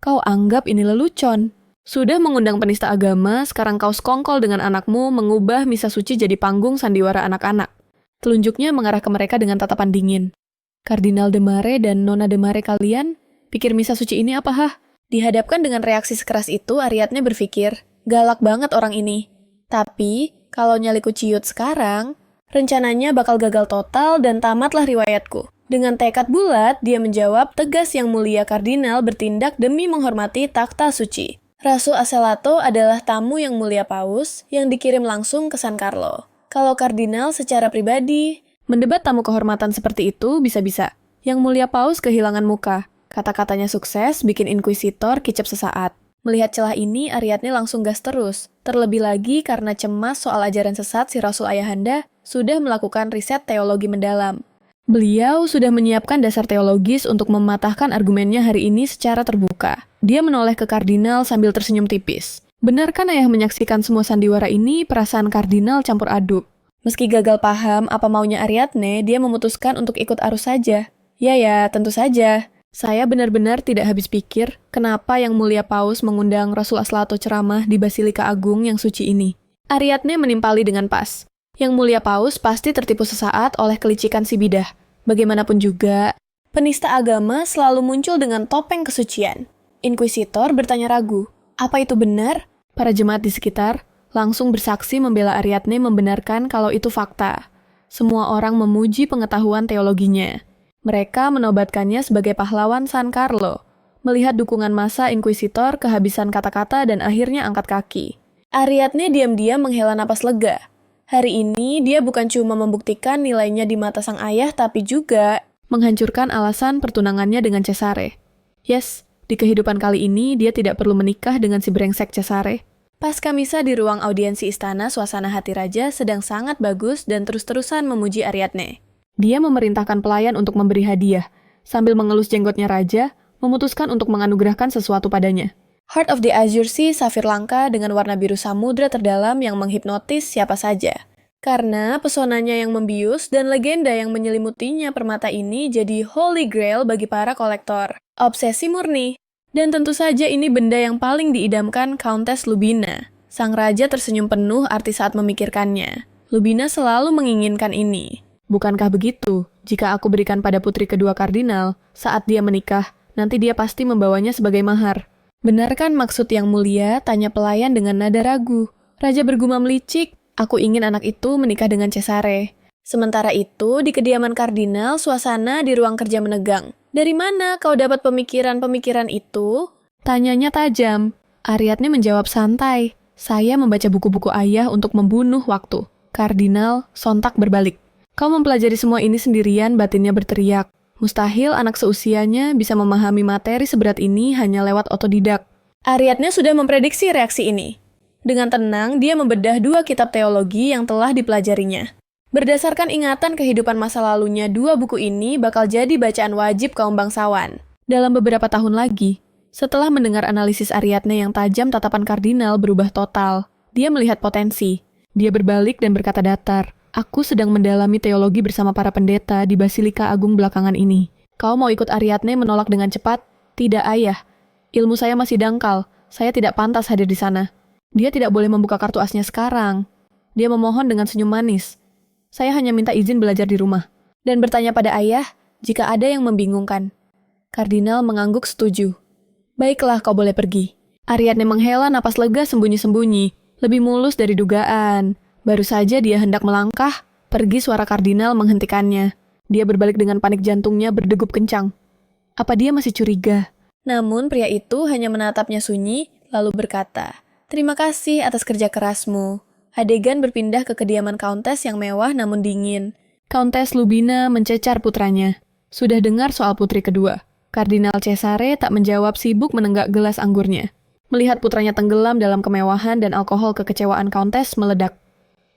Kau anggap ini lelucon. Sudah mengundang penista agama, sekarang kau sekongkol dengan anakmu mengubah misa suci jadi panggung sandiwara anak-anak. Telunjuknya mengarah ke mereka dengan tatapan dingin. Kardinal de Mare dan Nona de Mare kalian, pikir misa suci ini apa hah? Dihadapkan dengan reaksi sekeras itu, Ariadne berpikir, galak banget orang ini. Tapi, kalau nyaliku ciut sekarang, Rencananya bakal gagal total dan tamatlah riwayatku. Dengan tekad bulat, dia menjawab tegas yang mulia kardinal bertindak demi menghormati takhta suci. Rasul Aselato adalah tamu yang mulia paus yang dikirim langsung ke San Carlo. Kalau kardinal secara pribadi, Mendebat tamu kehormatan seperti itu bisa-bisa. Yang mulia paus kehilangan muka. Kata-katanya sukses bikin inkuisitor kicap sesaat. Melihat celah ini, Ariadne langsung gas terus. Terlebih lagi karena cemas soal ajaran sesat si Rasul Ayahanda sudah melakukan riset teologi mendalam. Beliau sudah menyiapkan dasar teologis untuk mematahkan argumennya hari ini secara terbuka. Dia menoleh ke kardinal sambil tersenyum tipis. Benarkan ayah menyaksikan semua sandiwara ini, perasaan kardinal campur aduk. Meski gagal paham apa maunya Ariadne, dia memutuskan untuk ikut arus saja. Ya, tentu saja. Saya benar-benar tidak habis pikir kenapa Yang Mulia Paus mengundang Rasul Aslato ceramah di Basilika Agung yang suci ini. Ariadne menimpali dengan pas. Yang Mulia Paus pasti tertipu sesaat oleh kelicikan si bidah. Bagaimanapun juga, penista agama selalu muncul dengan topeng kesucian. Inkuisitor bertanya ragu, apa itu benar? Para jemaat di sekitar langsung bersaksi membela Ariadne membenarkan kalau itu fakta. Semua orang memuji pengetahuan teologinya. Mereka menobatkannya sebagai pahlawan San Carlo. Melihat dukungan massa inkuisitor, kehabisan kata-kata dan akhirnya angkat kaki. Ariadne diam-diam menghela napas lega. Hari ini dia bukan cuma membuktikan nilainya di mata sang ayah, tapi juga menghancurkan alasan pertunangannya dengan Cesare. Yes, di kehidupan kali ini dia tidak perlu menikah dengan si brengsek Cesare. Pasca misa di ruang audiensi istana, suasana hati raja sedang sangat bagus dan terus-terusan memuji Ariadne. Dia memerintahkan pelayan untuk memberi hadiah. Sambil mengelus jenggotnya raja, memutuskan untuk menganugerahkan sesuatu padanya. Heart of the Azure Sea safir langka dengan warna biru samudra terdalam yang menghipnotis siapa saja. Karena pesonanya yang membius dan legenda yang menyelimutinya permata ini jadi holy grail bagi para kolektor. Obsesi murni. Dan tentu saja ini benda yang paling diidamkan Countess Lubina. Sang raja tersenyum penuh arti saat memikirkannya. Lubina selalu menginginkan ini. Bukankah begitu? Jika aku berikan pada putri kedua kardinal, saat dia menikah, nanti dia pasti membawanya sebagai mahar. Benarkan maksud yang mulia? Tanya pelayan dengan nada ragu. Raja bergumam licik, aku ingin anak itu menikah dengan Cesare. Sementara itu, di kediaman kardinal, suasana di ruang kerja menegang. Dari mana kau dapat pemikiran-pemikiran itu? Tanyanya tajam. Ariadne menjawab santai. Saya membaca buku-buku ayah untuk membunuh waktu. Kardinal sontak berbalik. Kau mempelajari semua ini sendirian, batinnya berteriak. Mustahil anak seusianya bisa memahami materi seberat ini hanya lewat otodidak. Ariadne sudah memprediksi reaksi ini. Dengan tenang, dia membedah 2 kitab teologi yang telah dipelajarinya. Berdasarkan ingatan kehidupan masa lalunya, 2 buku ini bakal jadi bacaan wajib kaum bangsawan. Dalam beberapa tahun lagi, setelah mendengar analisis Ariadne yang tajam, tatapan kardinal berubah total. Dia melihat potensi. Dia berbalik dan berkata datar, aku sedang mendalami teologi bersama para pendeta di Basilika Agung belakangan ini. Kau mau ikut Ariadne menolak dengan cepat? Tidak, ayah. Ilmu saya masih dangkal. Saya tidak pantas hadir di sana. Dia tidak boleh membuka kartu asnya sekarang. Dia memohon dengan senyum manis. Saya hanya minta izin belajar di rumah. Dan bertanya pada ayah, jika ada yang membingungkan. Kardinal mengangguk setuju. Baiklah, kau boleh pergi. Ariadne menghela napas lega sembunyi-sembunyi. Lebih mulus dari dugaan. Baru saja dia hendak melangkah, pergi suara kardinal menghentikannya. Dia berbalik dengan panik jantungnya berdegup kencang. Apa dia masih curiga? Namun pria itu hanya menatapnya sunyi, lalu berkata, terima kasih atas kerja kerasmu. Adegan berpindah ke kediaman Countess yang mewah namun dingin. Countess Lubina mencecar putranya. Sudah dengar soal putri kedua. Kardinal Cesare tak menjawab, sibuk menenggak gelas anggurnya. Melihat putranya tenggelam dalam kemewahan dan alkohol, kekecewaan Countess meledak.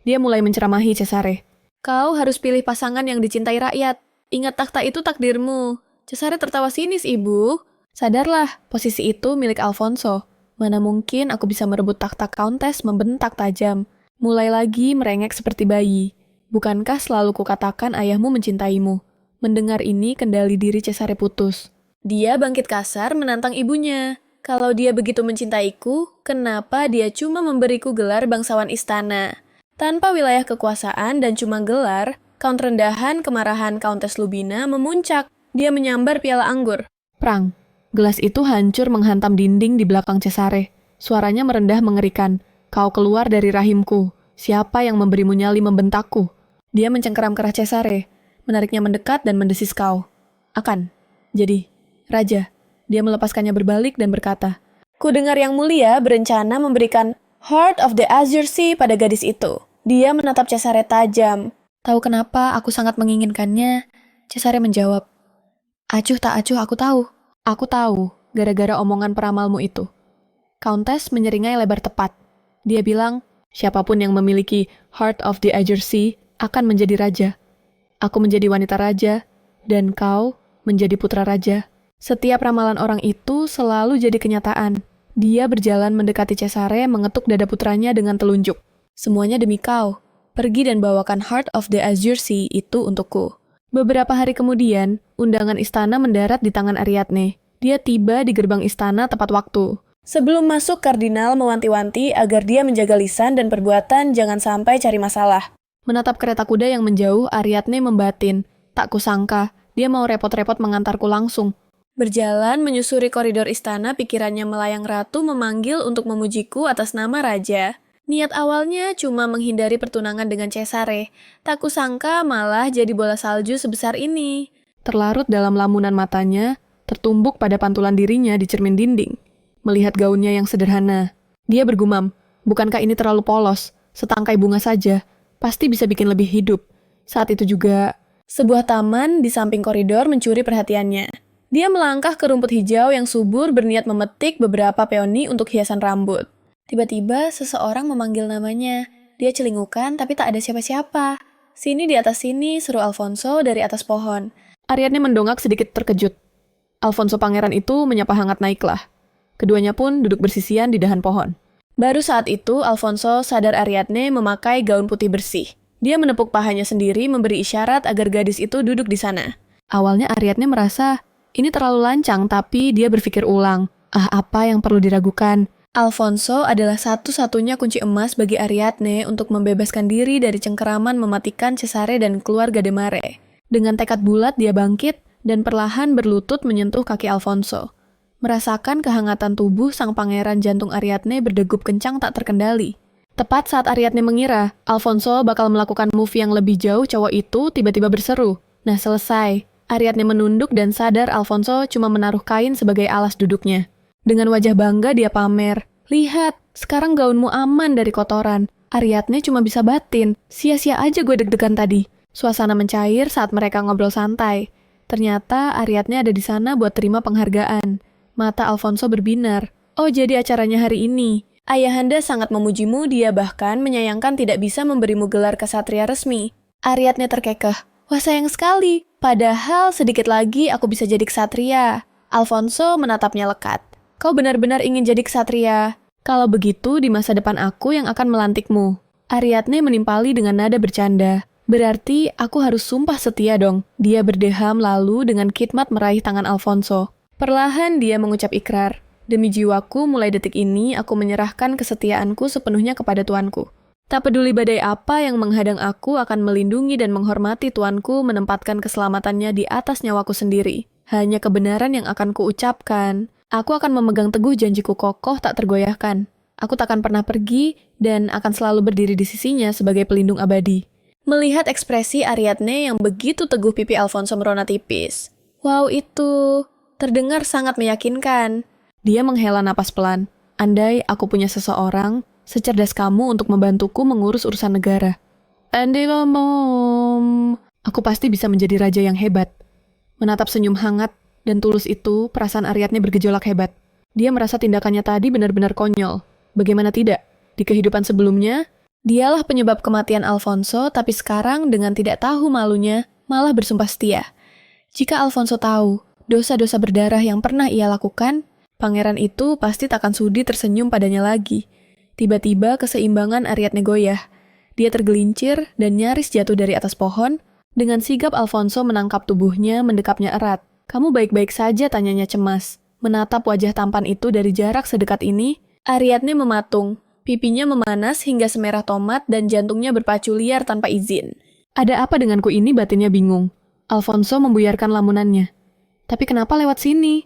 Dia mulai menceramahi Cesare. Kau harus pilih pasangan yang dicintai rakyat. Ingat takhta itu takdirmu. Cesare tertawa sinis, ibu. Sadarlah, posisi itu milik Alfonso. Mana mungkin aku bisa merebut takhta, Countess membentak tajam. Mulai lagi merengek seperti bayi. Bukankah selalu kukatakan ayahmu mencintaimu? Mendengar ini, kendali diri Cesare putus. Dia bangkit kasar menantang ibunya. Kalau dia begitu mencintaiku, kenapa dia cuma memberiku gelar bangsawan istana? Tanpa wilayah kekuasaan dan cuma gelar, Count rendahan kemarahan Countess Lubina memuncak. Dia menyambar piala anggur. Prang. Gelas itu hancur menghantam dinding di belakang Cesare. Suaranya merendah mengerikan. Kau keluar dari rahimku. Siapa yang memberimu nyali membentakku? Dia mencengkeram kerah Cesare, menariknya mendekat dan mendesis Kau. Akan. Jadi, Raja. Dia melepaskannya berbalik dan berkata, Ku dengar yang mulia berencana memberikan Heart of the Azure Sea pada gadis itu. Dia menatap Cesare tajam. Tahu kenapa aku sangat menginginkannya? Cesare menjawab, Acuh tak acuh aku tahu. Aku tahu, gara-gara omongan peramalmu itu. Countess menyeringai lebar tepat. Dia bilang, siapapun yang memiliki Heart of the Azure Sea akan menjadi raja. Aku menjadi wanita raja, dan kau menjadi putra raja. Setiap ramalan orang itu selalu jadi kenyataan. Dia berjalan mendekati Cesare mengetuk dada putranya dengan telunjuk. Semuanya demi kau. Pergi dan bawakan Heart of the Azure Sea itu untukku. Beberapa hari kemudian, undangan istana mendarat di tangan Ariadne. Dia tiba di gerbang istana tepat waktu. Sebelum masuk, kardinal mewanti-wanti agar dia menjaga lisan dan perbuatan jangan sampai cari masalah. Menatap kereta kuda yang menjauh, Ariadne membatin. Tak kusangka, dia mau repot-repot mengantarku langsung. Berjalan menyusuri koridor istana, pikirannya melayang ratu memanggil untuk memujiku atas nama raja. Niat awalnya cuma menghindari pertunangan dengan Cesare. Tak kusangka malah jadi bola salju sebesar ini. Terlarut dalam lamunan matanya, tertumbuk pada pantulan dirinya di cermin dinding. Melihat gaunnya yang sederhana, dia bergumam, bukankah ini terlalu polos? Setangkai bunga saja, pasti bisa bikin lebih hidup. Saat itu juga, sebuah taman di samping koridor mencuri perhatiannya. Dia melangkah ke rumput hijau yang subur berniat memetik beberapa peoni untuk hiasan rambut. Tiba-tiba seseorang memanggil namanya. Dia celingukan tapi tak ada siapa-siapa. Sini di atas sini, seru Alfonso dari atas pohon. Ariadne mendongak sedikit terkejut. Alfonso pangeran itu menyapa hangat naiklah. Keduanya pun duduk bersisian di dahan pohon. Baru saat itu, Alfonso sadar Ariadne memakai gaun putih bersih. Dia menepuk pahanya sendiri memberi isyarat agar gadis itu duduk di sana. Awalnya Ariadne merasa, ini terlalu lancang, tapi dia berpikir ulang. Apa yang perlu diragukan? Alfonso adalah satu-satunya kunci emas bagi Ariadne untuk membebaskan diri dari cengkeraman mematikan Cesare dan keluarga de Mare. Dengan tekad bulat dia bangkit dan perlahan berlutut menyentuh kaki Alfonso. Merasakan kehangatan tubuh sang pangeran, jantung Ariadne berdegup kencang tak terkendali. Tepat saat Ariadne mengira Alfonso bakal melakukan move yang lebih jauh, cowok itu tiba-tiba berseru. Nah selesai. Ariadne menunduk dan sadar Alfonso cuma menaruh kain sebagai alas duduknya. Dengan wajah bangga dia pamer. Lihat, sekarang gaunmu aman dari kotoran. Ariadne cuma bisa batin. Sia-sia aja gue deg-degan tadi. Suasana mencair saat mereka ngobrol santai. Ternyata Ariadne ada di sana buat terima penghargaan. Mata Alfonso berbinar. Oh, jadi acaranya hari ini. Ayahanda sangat memujimu, dia bahkan menyayangkan tidak bisa memberimu gelar kesatria resmi. Ariadne terkekeh. Wah, sayang sekali. Padahal sedikit lagi aku bisa jadi ksatria. Alfonso menatapnya lekat. Kau benar-benar ingin jadi ksatria. Kalau begitu, di masa depan aku yang akan melantikmu. Ariadne menimpali dengan nada bercanda. Berarti aku harus sumpah setia dong. Dia berdeham lalu dengan khidmat meraih tangan Alfonso. Perlahan dia mengucap ikrar. Demi jiwaku, mulai detik ini aku menyerahkan kesetiaanku sepenuhnya kepada tuanku. Tak peduli badai apa yang menghadang aku akan melindungi dan menghormati tuanku, menempatkan keselamatannya di atas nyawaku sendiri. Hanya kebenaran yang akan kuucapkan. Aku akan memegang teguh janjiku kokoh tak tergoyahkan. Aku takkan pernah pergi dan akan selalu berdiri di sisinya sebagai pelindung abadi. Melihat ekspresi Ariadne yang begitu teguh, pipi Alfonso merona tipis. Wow, itu terdengar sangat meyakinkan. Dia menghela napas pelan. Andai aku punya seseorang secerdas kamu untuk membantuku mengurus urusan negara. Andai mom, aku pasti bisa menjadi raja yang hebat. Menatap senyum hangat dan tulus itu, perasaan Ariadne bergejolak hebat. Dia merasa tindakannya tadi benar-benar konyol. Bagaimana tidak? Di kehidupan sebelumnya, dialah penyebab kematian Alfonso, tapi sekarang dengan tidak tahu malunya, malah bersumpah setia. Jika Alfonso tahu dosa-dosa berdarah yang pernah ia lakukan, pangeran itu pasti takkan sudi tersenyum padanya lagi. Tiba-tiba keseimbangan Ariadne goyah. Dia tergelincir dan nyaris jatuh dari atas pohon. Dengan sigap Alfonso menangkap tubuhnya, mendekapnya erat. Kamu baik-baik saja, tanyanya cemas. Menatap wajah tampan itu dari jarak sedekat ini, Ariadne mematung. Pipinya memanas hingga semerah tomat dan jantungnya berpacu liar tanpa izin. Ada apa denganku ini, batinnya bingung. Alfonso membuyarkan lamunannya. Tapi kenapa lewat sini?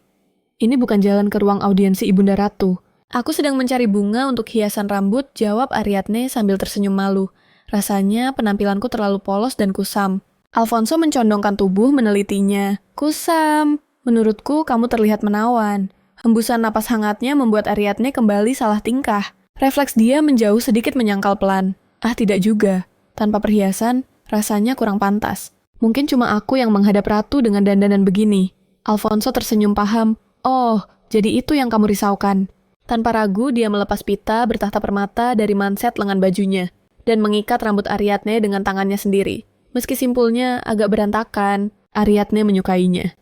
Ini bukan jalan ke ruang audiensi Ibunda Ratu. Aku sedang mencari bunga untuk hiasan rambut, jawab Ariadne sambil tersenyum malu. Rasanya penampilanku terlalu polos dan kusam. Alfonso mencondongkan tubuh menelitinya. Kusam. Menurutku kamu terlihat menawan. Hembusan napas hangatnya membuat Ariadne kembali salah tingkah. Refleks dia menjauh sedikit menyangkal pelan. Ah, tidak juga. Tanpa perhiasan, rasanya kurang pantas. Mungkin cuma aku yang menghadap ratu dengan dandanan begini. Alfonso tersenyum paham. Oh, jadi itu yang kamu risaukan. Tanpa ragu, dia melepas pita bertahta permata dari manset lengan bajunya dan mengikat rambut Ariadne dengan tangannya sendiri. Meski simpulnya agak berantakan, Ariadne menyukainya.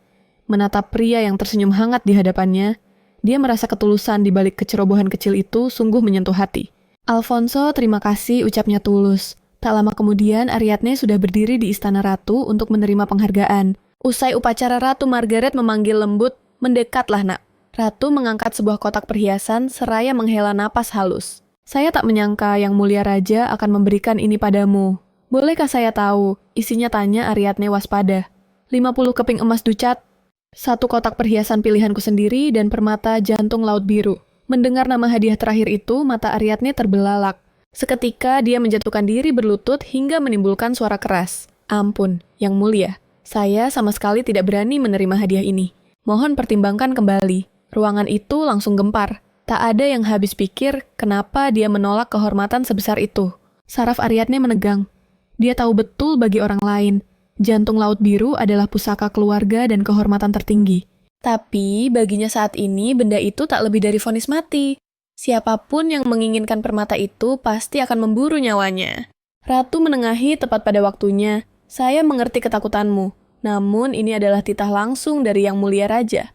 Menatap pria yang tersenyum hangat di hadapannya, dia merasa ketulusan di balik kecerobohan kecil itu sungguh menyentuh hati. Alfonso, terima kasih, ucapnya tulus. Tak lama kemudian, Ariadne sudah berdiri di istana ratu untuk menerima penghargaan. Usai upacara, Ratu Margaret memanggil lembut, "Mendekatlah, nak." Ratu mengangkat sebuah kotak perhiasan seraya menghela napas halus. "Saya tak menyangka Yang Mulia Raja akan memberikan ini padamu. Bolehkah saya tahu?" Isinya, tanya Ariadne waspada. 50 keping emas ducat, satu kotak perhiasan pilihanku sendiri, dan permata jantung laut biru. Mendengar nama hadiah terakhir itu, mata Ariadne terbelalak. Seketika dia menjatuhkan diri berlutut hingga menimbulkan suara keras. "Ampun, Yang Mulia. Saya sama sekali tidak berani menerima hadiah ini. Mohon pertimbangkan kembali." Ruangan itu langsung gempar. Tak ada yang habis pikir kenapa dia menolak kehormatan sebesar itu. Saraf Ariadne menegang. Dia tahu betul bagi orang lain, jantung laut biru adalah pusaka keluarga dan kehormatan tertinggi. Tapi baginya saat ini benda itu tak lebih dari vonis mati. Siapapun yang menginginkan permata itu pasti akan memburu nyawanya. Ratu menengahi tepat pada waktunya. "Saya mengerti ketakutanmu, namun ini adalah titah langsung dari Yang Mulia Raja.